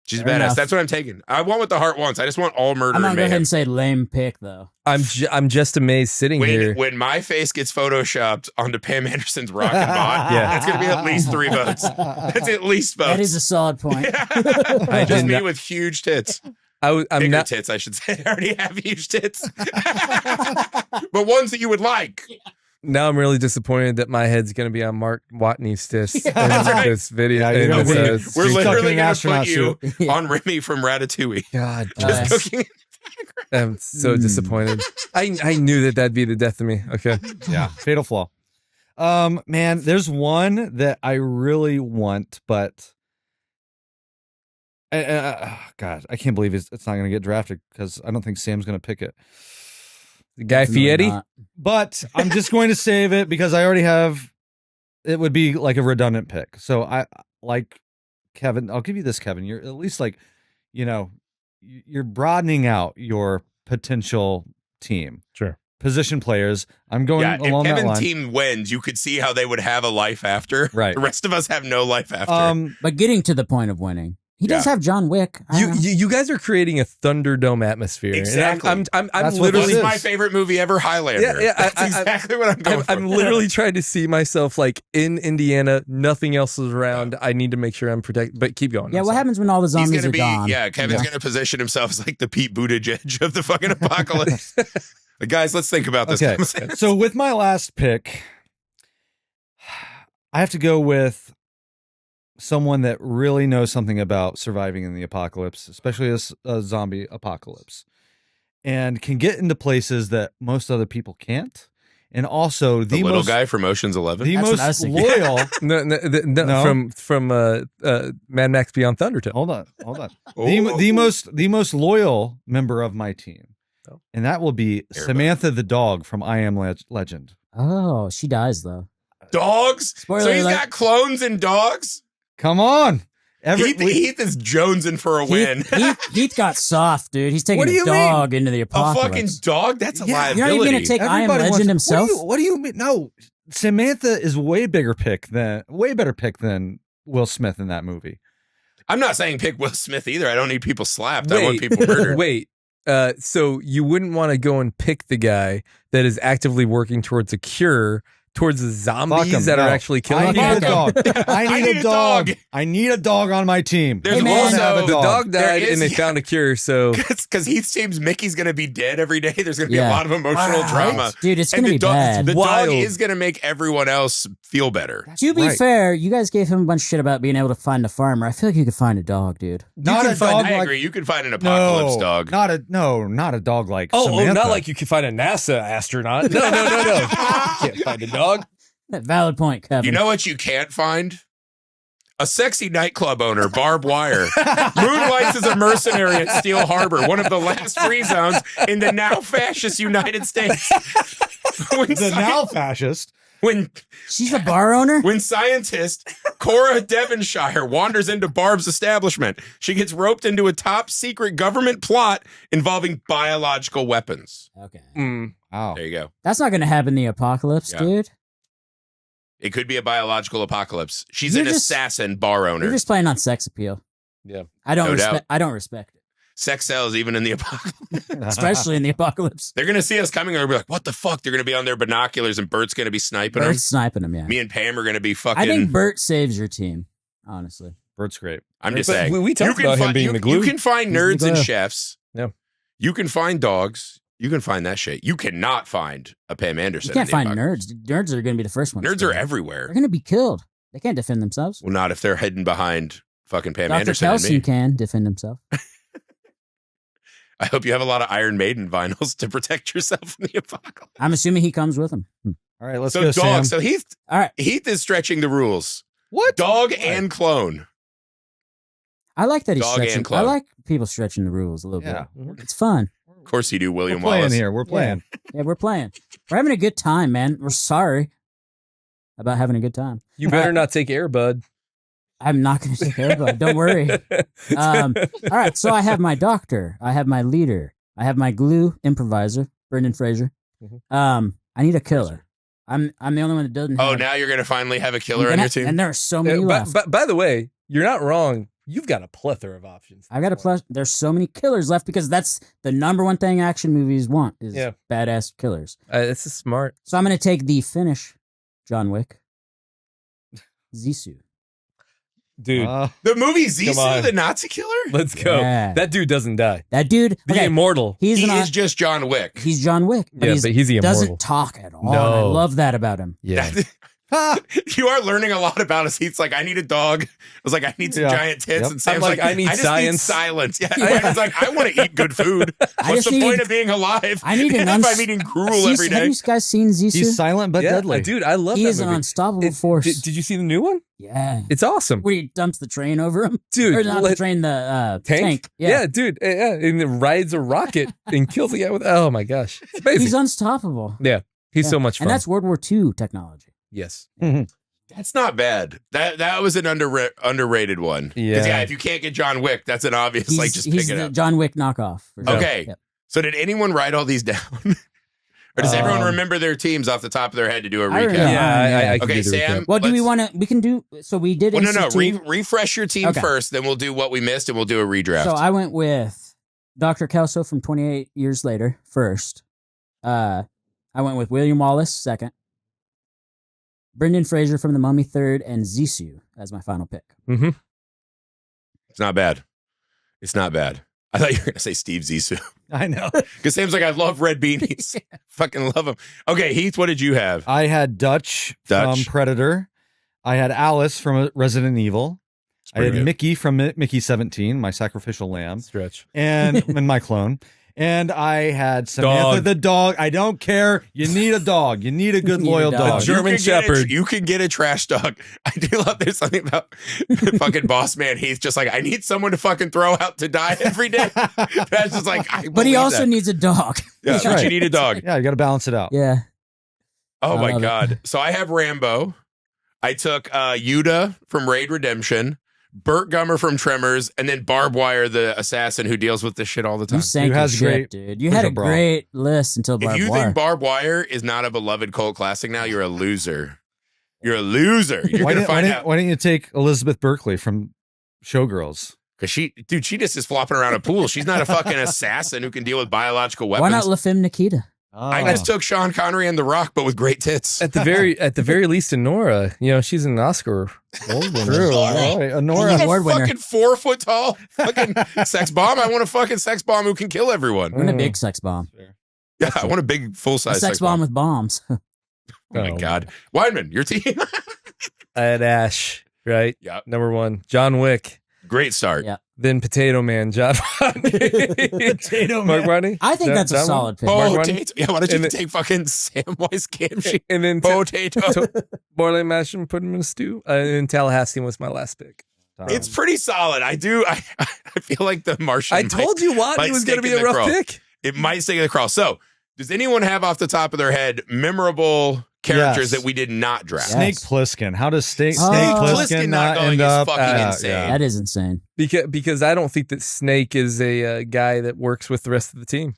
She's Fair badass. enough. That's what I'm taking. I want what the heart wants. I just want all murder I'm and gonna go ahead mayhem. and say lame pick though. I'm just amazed sitting here. When my face gets photoshopped onto Pam Anderson's rocket bot, Yeah. it's going to be at least 3 votes. That's at least votes. That is a solid point. Just did me not- with huge tits. I'm Bigger not. tits, I should say. I already have huge tits. But ones that you would like. Now I'm really disappointed that my head's going to be on Mark Watney's tits in that's right. this video. Yeah, you're in gonna this, be- We're She's literally tucking an going to astronaut put you on Remy from Ratatouille. God, Oh, yeah. Just cooking. I'm so disappointed. I knew that'd be the death of me. Okay. Yeah, fatal flaw. Man, there's one that I really want, but God, I can't believe it's not going to get drafted because I don't think Sam's going to pick it. Guy Definitely Fieri. not. But I'm just going to save it because I already have. It would be like a redundant pick. So I like Kevin. I'll give you this, Kevin. You're at least like, you're broadening out your potential team. Sure. Position players. I'm going Yeah, if along that Kevin's line. team wins, you could see how they would have a life after. Right. The rest of us have no life after. But getting to the point of winning, he does Yeah. have John Wick. I don't know. You guys are creating a Thunderdome atmosphere. And Exactly. I'm That's what What's this literally. is. my favorite movie ever? Highlander. Yeah, That's exactly what I'm going for. I'm literally trying to see myself like in Indiana. Nothing else is around. I need to make sure I'm protected. But keep going. Yeah, I'm what sorry. happens when all the He's zombies gonna are be, gone? Kevin's Yeah. gonna position himself as like the Pete Buttigieg of the fucking apocalypse. But guys, let's think about this. Okay. conversation. So with my last pick, I have to go with someone that really knows something about surviving in the apocalypse, especially a zombie apocalypse, and can get into places that most other people can't. And also The little most, guy from Ocean's 11. the That's what I was most thinking. loyal. No, No. from Mad Max Beyond Thunderdome. Hold on. Oh. The most loyal member of my team, Oh. and that will be Airbud. Samantha the dog from I Am Legend. Oh, she dies though. Dogs? Spoiler So he's alert. got clones and dogs? Come on, Heath is jonesing for a win. Heath got soft, dude. He's taking What do a you dog into the A apocalypse. fucking dog? That's a Yeah, You're not liability. even gonna take I Am Everybody Legend wants- himself. What do you mean? No, Samantha is way better pick than Will Smith in that movie. I'm not saying pick Will Smith either. I don't need people slapped. I want people murdered. Wait. So you wouldn't want to go and pick the guy that is actively working towards a cure towards the Fuck 'em, zombies that no. are actually killing I need people? a dog. I need a dog. I need a dog on my team. There's Hey, man. also Have a The dog There died is- and they found a cure. So because Heath seems Mickey's going to be dead every day. There's going to be Yeah. a lot of emotional Wow. drama. Dude, it's And gonna the be dog, bad. the dog Wild. is going to make everyone else feel better. To be Right. fair, you guys gave him a bunch of shit about being able to find a farmer. I feel like you could find a dog, dude. Not can a find- dog I like agree. You could find an apocalypse dog. Not a dog like Samantha. not like you could find a NASA astronaut. No. You can't find a dog. Valid point, Kevin. You know what you can't find? A sexy nightclub owner, Barbed Wire. Moonlights as a mercenary at Steel Harbor, one of the last free zones in the now fascist United States. now fascist. When She's a bar owner? When scientist Cora Devonshire wanders into Barb's establishment, she gets roped into a top secret government plot involving biological weapons. Okay. Wow. There you go. That's not gonna happen in the apocalypse, Yeah. dude. It could be a biological apocalypse. She's You're an just- assassin bar owner. You're just playing on sex appeal. Yeah. I don't No respect doubt. I don't respect it. Sex sells even in the apocalypse. Especially in the apocalypse. They're going to see us coming and they'll be like, what the fuck? They're going to be on their binoculars and Bert's going to be sniping them. Bert's sniping him, yeah. Me and Pam are going to be fucking. I think Bert saves your team, honestly. Bert's great. I'm just But saying. we talked you can about him find- being you- the glue. You can find He's the nerds and glue. chefs. Yeah. You can find dogs. You can find that shit. You cannot find a Pam Anderson. You can't in the find apocalypse. nerds. Nerds are going to be the first ones. Nerds to are die. everywhere. They're going to be killed. They can't defend themselves. Well, not if they're hidden behind fucking Pam Dr. Anderson and me. Kelson can defend himself. I hope you have a lot of Iron Maiden vinyls to protect yourself in the apocalypse. I'm assuming he comes with him. All right, let's So go, dogs. Sam. So All right. Heath is stretching the rules. What? Dog and clone. I like that he's Dog stretching. and clone. I like people stretching the rules a little Yeah. bit. It's fun. Of course you do, We're William playing Wallace. here. We're playing. Yeah, we're playing. We're having a good time, man. We're sorry about having a good time. You better not take air, bud. I'm not going to take care of it. Don't worry. All right, so I have my doctor. I have my leader. I have my glue improviser, Brendan Fraser. I need a killer. I'm the only one that doesn't. Oh, have, now you're gonna finally have a killer on your team. and there are so many left. By the way, you're not wrong. You've got a plethora of options. I got a plus. There's so many killers left because that's the number one thing action movies want is badass killers. This is smart. So I'm going to take the Finnish John Wick, Zissou. Dude, The movie Zissou, on. the Nazi killer? let's go. Yeah. That dude doesn't die. That dude, The okay, immortal. he's He an, is just John Wick. he's John Wick, but Yeah, but he's the immortal. doesn't talk at all. No. And I love that about him. Yeah. You are learning a lot about us. He's like, I need a dog. I was like, I need some Yeah. giant tits. Yep. And Sam's I'm like, I need just science. need silence. Yeah. Brandon's like, I want to eat good food. What's just the point need- of being alive? I need an if I'm eating gruel every Have day. you guys seen Zissou? He's silent but Yeah, deadly. dude, I love He that is an movie. unstoppable force. Did you see the new one? Yeah. It's awesome. Where he dumps the train over him? Dude, Or not the train, the tank. Yeah, dude. Yeah, and it rides a rocket and kills the guy with. Oh my gosh, it's amazing. He's unstoppable. yeah, he's Yeah. so much fun. And that's World War II technology. yes. That's not bad. That was an underrated one. 'Cause, Yeah. if you can't get John Wick, that's an obvious, He's, like, just he's pick it the up. John Wick knockoff. for sure. Okay. Yep. So did anyone write all these down? Or does everyone remember their teams off the top of their head to do a I recap? remember. Yeah, I can Okay, do the Sam. recap. Well, do we let's- want to? We can do. So we did. Well, no. institute- Refresh your team Okay. first, then we'll do what we missed, and we'll do a redraft. So I went with Dr. Kelso from 28 Years Later first. I went with William Wallace second. Brendan Fraser from The Mummy third, and Zissou as my final pick. Mm-hmm. It's not bad. It's not bad. I thought you were going to say Steve Zissou. I know. Because Sam's like, I love red beanies. Fucking love them. Okay, Heath, what did you have? I had Dutch from Predator. I had Alice from Resident Evil. I had Mickey from Mickey 17, my sacrificial lamb, Stretch. and my clone. And I had Samantha the dog. I don't care. You need a dog. You need a good You need loyal a dog. dog. German Shepherd. You can get a trash dog. I do love there's something about fucking boss man Heath. Just like, I need someone to fucking throw out to die every day. That's just like, I But he believe also that. needs a dog. Yeah, That's but you right. need a dog. Yeah, you got to balance it out. Yeah. Oh I my love it. God. So I have Rambo. I took Yuda from Raid Redemption, Burt Gummer from Tremors, and then Barb Wire, the assassin who deals with this shit all the time. You sank Who your has ship, great dude. You had a visual great list until If Barbed you Wire. think Barb Wire is not a beloved cult classic now, you're a loser. You're a loser. You're Why going to find out. didn't you take Elizabeth Berkley from Showgirls? Because she just is flopping around a pool. She's not a fucking assassin who can deal with biological Why weapons. not La Femme Nikita? I just took Sean Connery and The Rock, but with great tits. At the very least, in Nora, she's an Oscar Gold winner. True. All right. I'm Nora. a award winner. fucking 4 foot tall fucking sex bomb. I want a fucking sex bomb who can kill everyone. I want a big sex bomb. Yeah, I want a big full A size sex bomb with bombs. Oh my God. Weinmann, your team. I had Ash, right? Yeah. Number one, John Wick. Great start. Yeah. Then Potato Man, John Potato Mark Rodney. I think that's a John solid pick. Mark Rodney? Potato. Yeah, why don't you And then- take fucking Samwise Gamgee? And then Potato. boil and mash and put him in a stew. And then Tallahassee was my last pick. It's pretty solid. I feel like the Martian. I told you might Wadney was going to be stick in a the rough crawl. pick. It might stick in the crawl. So, does anyone have off the top of their head memorable characters Yes. that we did not draft? Snake Yes. Plissken. How does Snake Oh. Plissken not going end is up? fucking insane. That is insane. Because I don't think that Snake is a guy that works with the rest of the team.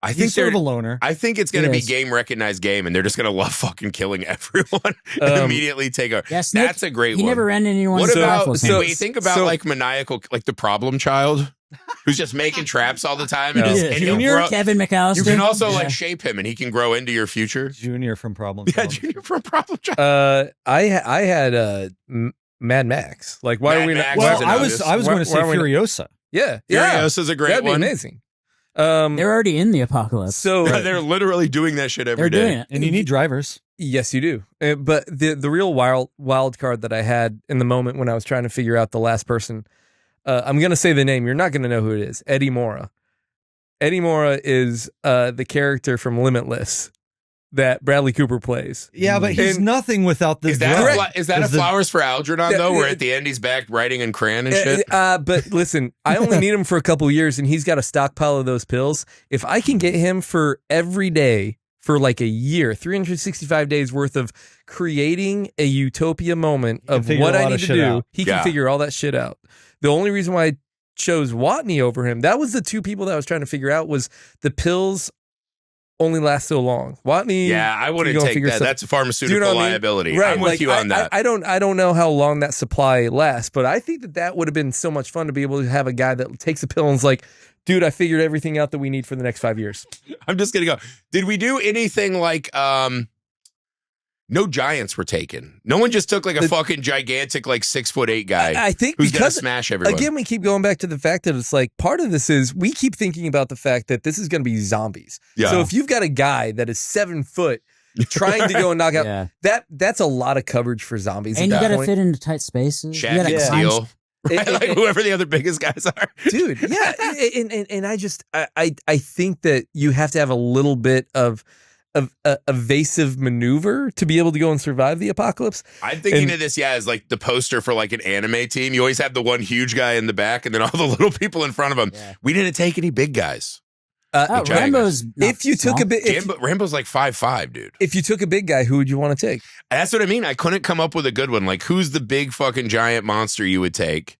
I think He's sort they're. of a loner. I think it's going to be Yes. game recognized game, and they're just going to love fucking killing everyone and immediately take over. Yeah, Snake, That's a great he one. never ran into anyone's What about rifles. so, think about like maniacal, like the problem child, who's just making traps all the time, and, No. and he'll Junior grow- Kevin McAllister. You can also Yeah. like shape him, and he can grow into your future. Junior from Problem. Yeah, Child. Junior from Problem Child. I had Mad Max. Like, why Mad are we Max not? Well, was an I obvious. was Why- going to say why are we not- Furiosa. Yeah, Furiosa's a great that'd be one. amazing. They're already in the apocalypse. So They're literally doing that shit every They're day. doing it. And you need drivers. yes, you do. But the real wild card that I had in the moment when I was trying to figure out the last person, I'm going to say the name. You're not going to know who it is. Eddie Mora. Eddie Mora is the character from Limitless. that Bradley Cooper plays. Yeah, but he's nothing without the Is drug. that a Flowers for Algernon, though, where at the end he's back writing in crayon and shit? But listen, I only need him for a couple years, and he's got a stockpile of those pills. If I can get him for every day for like a year, 365 days worth of creating a utopia moment of what I need to do, he can figure all that shit out. The only reason why I chose Watney over him, that was the two people that I was trying to figure out, was the pills only last so long. Watney, I wouldn't take that. That's a pharmaceutical liability. Right, I'm with you on that. I don't know how long that supply lasts, but I think that would have been so much fun to be able to have a guy that takes a pill and is like, dude, I figured everything out that we need for the next 5 years. I'm just gonna go. Did we do anything like no giants were taken? No one just took like a fucking gigantic like 6'8" guy. I think who's gonna because smash everyone. Again, we keep going back to the fact that it's like part of this is we keep thinking about the fact that this is going to be zombies. Yeah. So if you've got a guy that is 7 foot trying to go and knock out that's a lot of coverage for zombies. And you got to fit into tight spaces. Shaq and Steel. Right? Like whoever the other biggest guys are. Dude, yeah. And I just I think that you have to have a little bit of evasive maneuver to be able to go and survive the apocalypse. I'm thinking of this, as like the poster for like an anime team. You always have the one huge guy in the back and then all the little people in front of him. Yeah. We didn't take any big guys. Rambo's if you small. took a bit, Rambo's like 5'5", dude. If you took a big guy, who would you want to take? That's what I mean. I couldn't come up with a good one. Like, who's the big fucking giant monster you would take?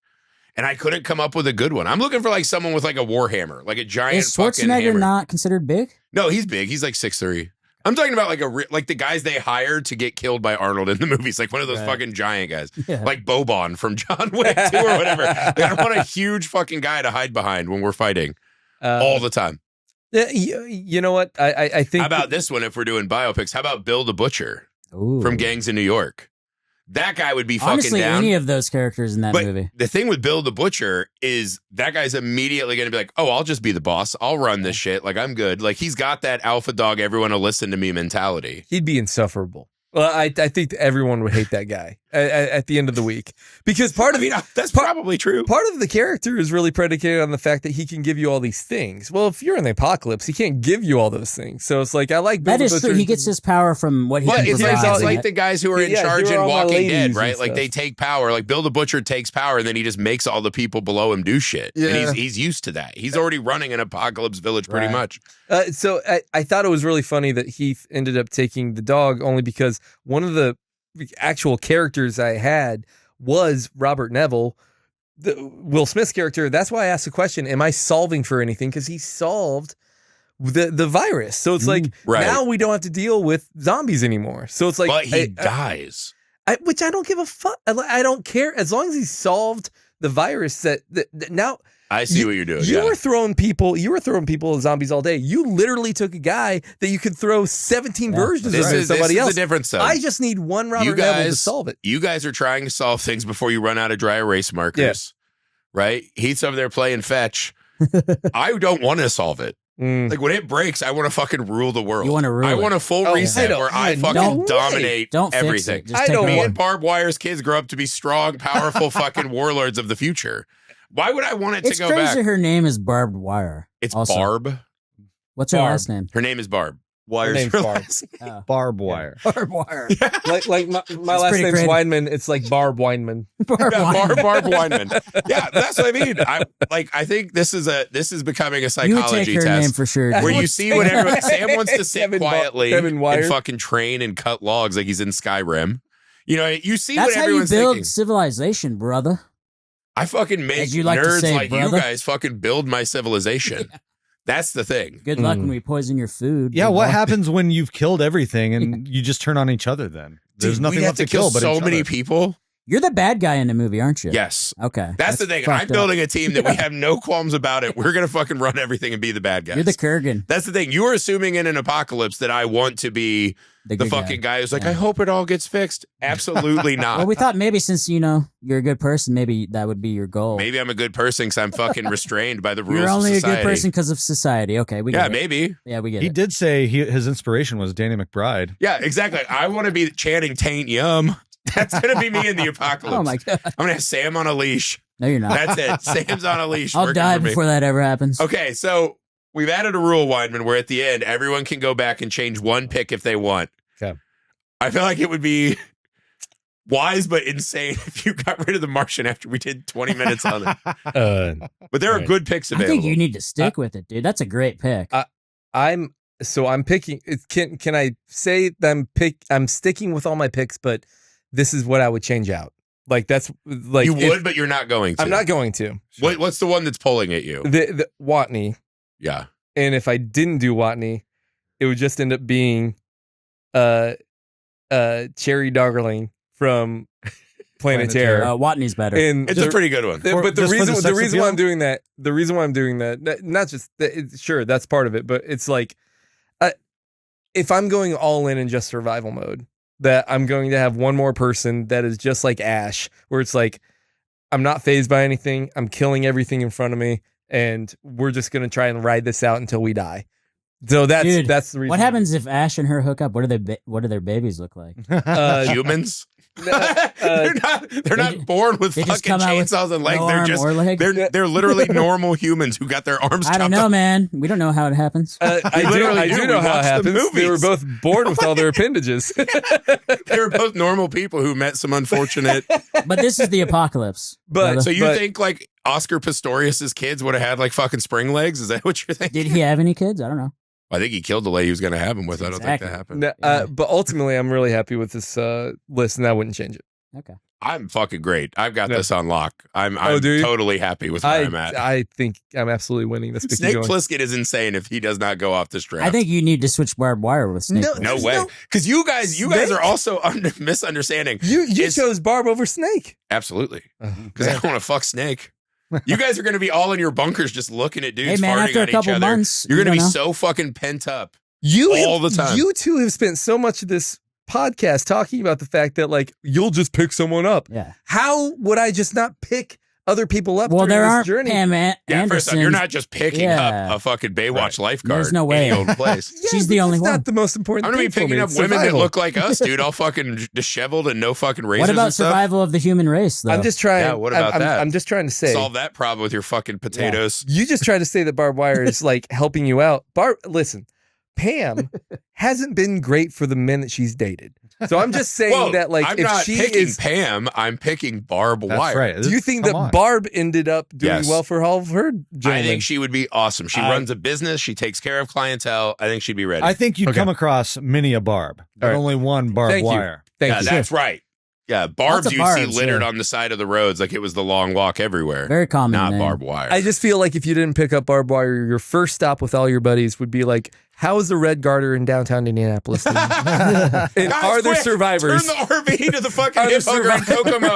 And I couldn't come up with a good one. I'm looking for like someone with like a warhammer, like a giant. Is Schwarzenegger not considered big? No, he's big. He's like 6'3". I'm talking about like the guys they hired to get killed by Arnold in the movies, like one of those fucking giant guys, like Boban from John Wick 2 or whatever. I want a huge fucking guy to hide behind when we're fighting all the time. You know what? I think. How about this one? If we're doing biopics, how about Bill the Butcher Ooh. from Gangs of New York? That guy would be Honestly, fucking down. any of those characters in that movie. The thing with Bill the Butcher is that guy's immediately going to be like, oh, I'll just be the boss. I'll run this shit. Like, I'm good. Like, he's got that alpha dog, everyone will listen to me mentality. He'd be insufferable. Well, I think everyone would hate that guy at the end of the week because that's probably true. Part of the character is really predicated on the fact that he can give you all these things. Well, if you're in the apocalypse, he can't give you all those things. So it's like I like Bill that is true. He gets his power from what he can it's provide. like the guys who are in charge in Walking Dead, right? Like stuff. they take power. Like Bill the Butcher takes power, and then he just makes all the people below him do shit. Yeah. And he's used to that. He's already running an apocalypse village pretty much. So I thought it was really funny that Heath ended up taking the dog only because one of the actual characters I had was Robert Neville, Will Smith's character. That's why I asked the question, am I solving for anything? Because he solved the virus. So it's like, now we don't have to deal with zombies anymore. So it's like, but he dies. Which I don't give a fuck. I don't care. As long as he solved the virus that now... I see what you're doing. You were throwing people as zombies all day. You literally took a guy that you could throw 17 versions of somebody else. This is the difference, though. I just need one Robert Neville to solve it. You guys are trying to solve things before you run out of dry erase markers, right? Heath's over there playing fetch. I don't want to solve it. Like when it breaks, I want to fucking rule the world. You want to rule I want a full reset where I fucking dominate everything. Me and Barbed Wire's kids grow up to be strong, powerful fucking warlords of the future. Why would I want it to go back? It's crazy her name is Barbed Wire. It's also. Barb. What's her last name? Her name is Barb. Wire's Barb. Barb Wire. Barb Wire. Like my last name's Weinmann. It's like Barb Weinmann. Barb Weinmann. Yeah, that's what I mean. I think this is becoming a psychology you would take her test name for sure. where you see when everyone Sam wants to sit quietly and fucking train and cut logs like he's in Skyrim. You know, you see that's what everyone's thinking. That's how you build civilization, brother. I fucking make nerds like you guys fucking build my civilization. That's the thing. Good luck when we poison your food. Yeah, what happens when you've killed everything and you just turn on each other then? There's nothing left to kill but so each many other. people. You're the bad guy in the movie, aren't you? Yes. Okay. That's the thing. I'm building a team that we have no qualms about it. We're going to fucking run everything and be the bad guys. You're the Kurgan. That's the thing. You are assuming in an apocalypse that I want to be the fucking guy who's like, I hope it all gets fixed. Absolutely not. Well, we thought maybe since, you're a good person, maybe that would be your goal. Maybe I'm a good person because I'm fucking restrained by the rules You're only of society. a good person because of society. Okay, we get it. Maybe. Yeah, we get He it. did say his inspiration was Danny McBride. Yeah, exactly. I want to be chanting taint yum. That's going to be me in the apocalypse. Oh, my God. I'm going to have Sam on a leash. No, you're not. That's it. Sam's on a leash. I'll die before that ever happens. Okay, so We've added a rule, Weinmann, where at the end, everyone can go back and change one pick if they want. Okay. I feel like it would be wise but insane if you got rid of the Martian after we did 20 minutes on it. But there are right. good picks I available. think you need to stick with it, dude. That's a great pick. I'm picking. Can I say that I'm sticking with all my picks, but this is what I would change out. Like that's like you would, but you're not going to. I'm not going to. What's the one that's pulling at you? The Watney. Yeah. And if I didn't do Watney, it would just end up being Cherry Darling from Planet Terror. Watney's better. And It's a pretty good one. But the Just for the reason sex why appeal? I'm doing that, not just sure that's part of it, but it's like if I'm going all in just survival mode, that I'm going to have one more person that is just like Ash, where it's like I'm not fazed by anything, I'm killing everything in front of me, and we're just gonna try and ride this out until we die. So that's the reason. What happens if Ash and her hook up? What do their babies look like? Humans? They're not born with they just fucking come out with chainsaws and legs. no They're arm just or leg? they're literally normal humans who got their arms. I don't chopped know, off. man. We don't know how it happens. I literally do do. know We how it watched the happens. They were movies. both born with all their appendages. They were both normal people who met some unfortunate. But this is the apocalypse. But So you think like Oscar Pistorius's kids would have had like fucking spring legs? Is that what you're thinking? Did he have any kids? I don't know. I think he killed the lady he was going to have him with. I don't think Exactly. that happened. But ultimately, I'm really happy with this list, and I wouldn't change it. Okay. I'm fucking great. I've got Yeah. this on lock. I'm do you? totally happy with where I'm at. I think I'm absolutely winning this. Keep Snake going. Plissken is insane if he does not go off this draft. I think you need to switch barbed wire with Snake. No, Plissken. no There's way. no- Because you guys Snake? are also misunderstanding. You It's- chose Barb over Snake. Absolutely. Because I don't want to fuck Snake. You guys are going to be all in your bunkers just looking at dudes Hey man, farting after on a each couple other. months, You're you going to be don't so fucking pent up. All the time. You two have spent so much of this podcast talking about the fact that like you'll just pick someone up. Yeah. How would I just not pick other people up? Well, during there this aren't journey? Pam Yeah, Anderson. first off, you're not just picking Yeah. up a fucking Baywatch lifeguard. There's no way. Any old place. Yeah, She's but the only that's one. not the most important. I'm going to be thing for picking me. up It's women that survival. look like us, dude, all fucking disheveled and no fucking razors What about and stuff. survival of the human race, though? I'm just trying. Yeah, what about I'm, that? I'm just trying to say. Solve that problem with your fucking potatoes. You just tried to say that barbed wire is like helping you out. Listen, Pam hasn't been great for the men that she's dated. So I'm just saying Whoa, that like I'm if not she picking is Pam, I'm picking barbed That's wire. right. do you think Come that on. Barb ended up doing Yes. well for all of her I gentlemen? think she would be awesome. She runs a business. She takes care of clientele. I think she'd be ready. I think you'd Okay. come across many a barb, but All right. only one barbed Thank you. wire. Thank yeah, you. that's right. Yeah, barbs Lots of you see barbs, littered yeah. on the side of the roads like it was the long walk everywhere. Very common. Not name. barbed wire. I just feel like if you didn't pick up barbed wire, your first stop with all your buddies would be like, how is the Red Garter in downtown Indianapolis? and Guys, are there quick, survivors? Turn the RV to the fucking Are there hip hugger in Kokomo.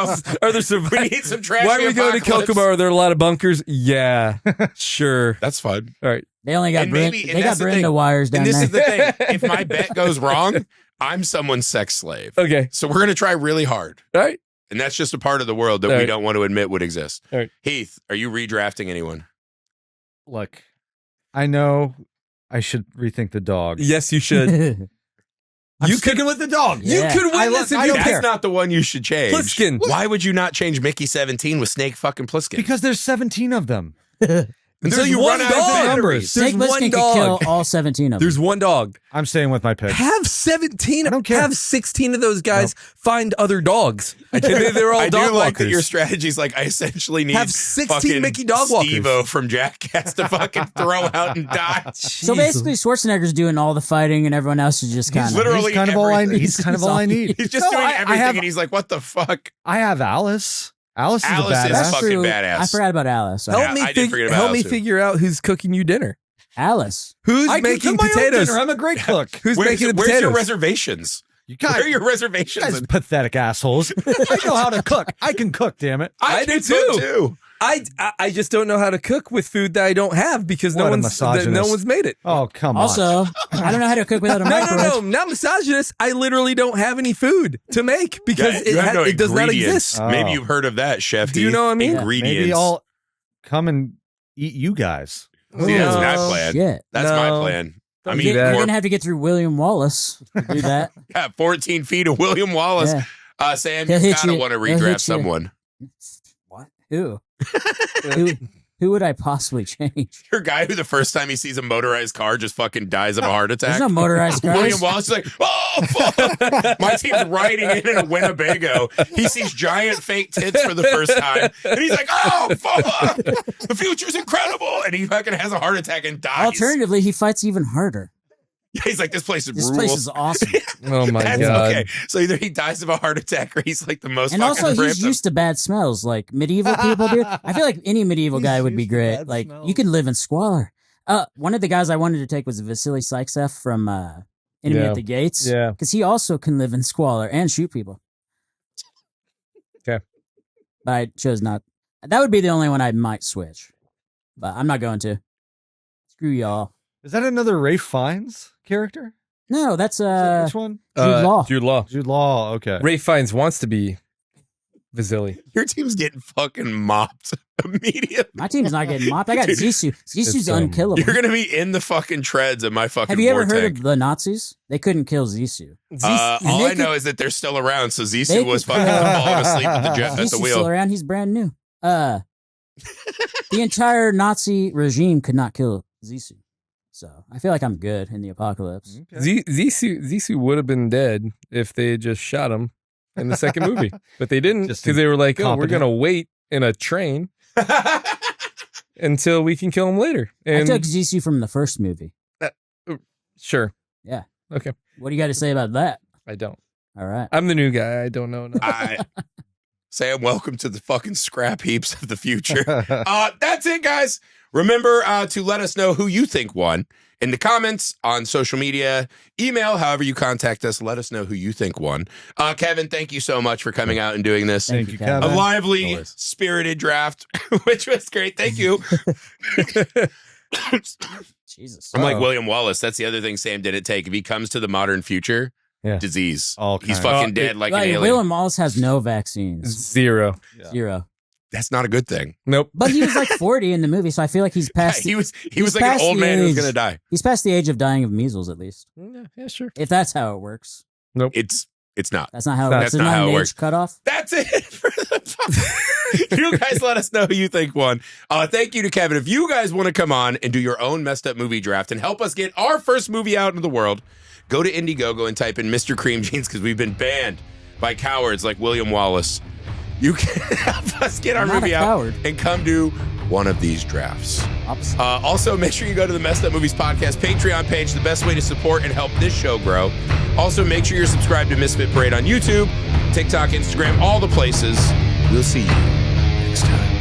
Are there We survivors? need some trashy Why are we going to apocalypse. Kokomo? Are there a lot of bunkers? Yeah, sure. That's fun. All right. They only got And maybe- and they got that's the Brenda thing. wires down And this there. is the thing. If my bet goes wrong, I'm someone's sex slave. Okay. So we're going to try really hard. All right. And that's just a part of the world that All we right. don't want to admit would exist. All right. Heath, are you redrafting anyone? Look, I know I should rethink the dog. Yes, you should. I'm sticking with the dog. Yeah. You could win this if I you don't That's care. not the one you should change. Pliskin. Why would you not change Mickey 17 with Snake fucking Plissken? Because there's 17 of them. Until There's you one run out of dog. numbers. There's Snake one Plissken could dog. kill all 17 of them. There's one dog. I'm staying with my pick. Have 17. I don't care. Have 16 of those guys find other dogs. They're all I dog do like that walkers. your strategy's like, I essentially need Have 16 fucking Mickey dog walkers. Steve-O from Jackass to fucking throw out and die. So basically, Schwarzenegger's doing all the fighting, and everyone else is just kind of. literally He's kind of all I everything. need. He's kind of all I need. He's just No, doing I everything, have- and he's like, what the fuck? I have Alice. Alice is Alice a is badass. fucking true. badass. I forgot about Alice. Yeah, Help me, I did forget about help me Alice, too. figure out who's cooking you dinner. Alice. Who's I can making cook my own potatoes? dinner. I'm a great cook. Who's making the where's your potatoes? reservations? You Where guys, are your reservations? guys pathetic assholes. I know how to cook. I can cook, damn it. I can do cook, too. I just don't know how to cook with food that I don't have because What no a one's misogynist. made it. Oh, come on. Also, I don't know how to cook without a No, microwave. not misogynist. I literally don't have any food to make because Yeah, you have no it does not ingredients. exist. Oh. Maybe you've heard of that, Chef. Do you Heath. know what I mean? Ingredients. Maybe I'll come and eat you guys. See, that's my No. plan. Shit. That's my No. plan. I Don't mean, do that. You're more, gonna have to get through William Wallace to do that. 14 feet of William Wallace. Yeah. Sam, He'll you hit gotta you- want to he'll hit you. redraft someone. What? Who? Who? Who would I possibly change? Your guy who the first time he sees a motorized car just fucking dies of a heart attack. There's no motorized cars. William Wallace is like, oh, fuck. My team's riding in a Winnebago. He sees giant fake tits for the first time. And he's like, oh, fuck. The future's incredible. And he fucking has a heart attack and dies. Alternatively, he fights even harder. Yeah, he's like, this place is This rules. place is awesome. Oh my That's god. okay. So either he dies of a heart attack or he's like the most And fucking also, he's random. used to bad smells, like medieval people, dude. I feel like any medieval He's guy would be used to great. bad Like, smells. you could live in squalor. One of the guys I wanted to take was Vasily Syksev from Enemy Yeah. at the Gates. Yeah. Because he also can live in squalor and shoot people. Okay. But I chose not. That would be the only one I might switch. But I'm not going to. Screw y'all. Is that another Ralph Fiennes character? No, that's Which one? Jude Law. Jude Law. Jude Law. Okay. Ray Fiennes wants to be Vasily. Your team's getting fucking mopped immediately. My team's not getting mopped. I got Dude, Zissou. Zissou's it's, unkillable. You're going to be in the fucking treads of my fucking Have you ever war heard tank. of the Nazis? They couldn't kill Zissou. All I they know is that they're still around, so they Zissou was could- fucking falling asleep at the, at the Zissou's wheel. still around. He's brand new. The entire Nazi regime could not kill Zissou. So I feel like I'm good in the apocalypse. Okay. Zissou would have been dead if they had just shot him in the second movie, but they didn't Just because they were like, "Oh, we're incompetent. gonna wait in a train until we can kill him later." I And took Zissou from the first movie. sure, Yeah. Okay. What do you got to say about that? I don't. All right. I'm the new guy. I don't know. Sam, welcome to the fucking scrap heaps of the future. That's it, guys. Remember to let us know who you think won in the comments, on social media, email, however you contact us. Let us know who you think won. Kevin, thank you so much for coming out and doing this. Thank you, you, Kevin. A Kevin. lively, Always. spirited draft, which was great. Thank you. Jesus. I'm like Uh-oh. William Wallace. That's the other thing Sam didn't take. If he comes to the modern future, Yeah. disease. All He's kinds. fucking dead like an Like, alien. William Wallace has no vaccines. Zero. Yeah. 0. That's not a good thing. Nope. But he was like 40 in the movie, so I feel like he's past. he was he's like an past old the man who's age. gonna die. He's past the age of dying of measles, at least. Yeah, sure. If that's how it works. It's not. That's not how it That's works. There's not not how an it age works. cutoff. That's it for the You guys let us know who you think won. Thank you to Kevin. If you guys want to come on and do your own messed up movie draft and help us get our first movie out into the world, go to Indiegogo and type in Mr. Cream Jeans because we've been banned by cowards like William Wallace. You can help us get our I'm not movie a out coward. and come do one of these drafts. Opposite. Also, make sure you go to the Messed Up Movies Podcast Patreon page, the best way to support and help this show grow. Also, make sure you're subscribed to Misfit Parade on YouTube, TikTok, Instagram, all the places. We'll see you next time.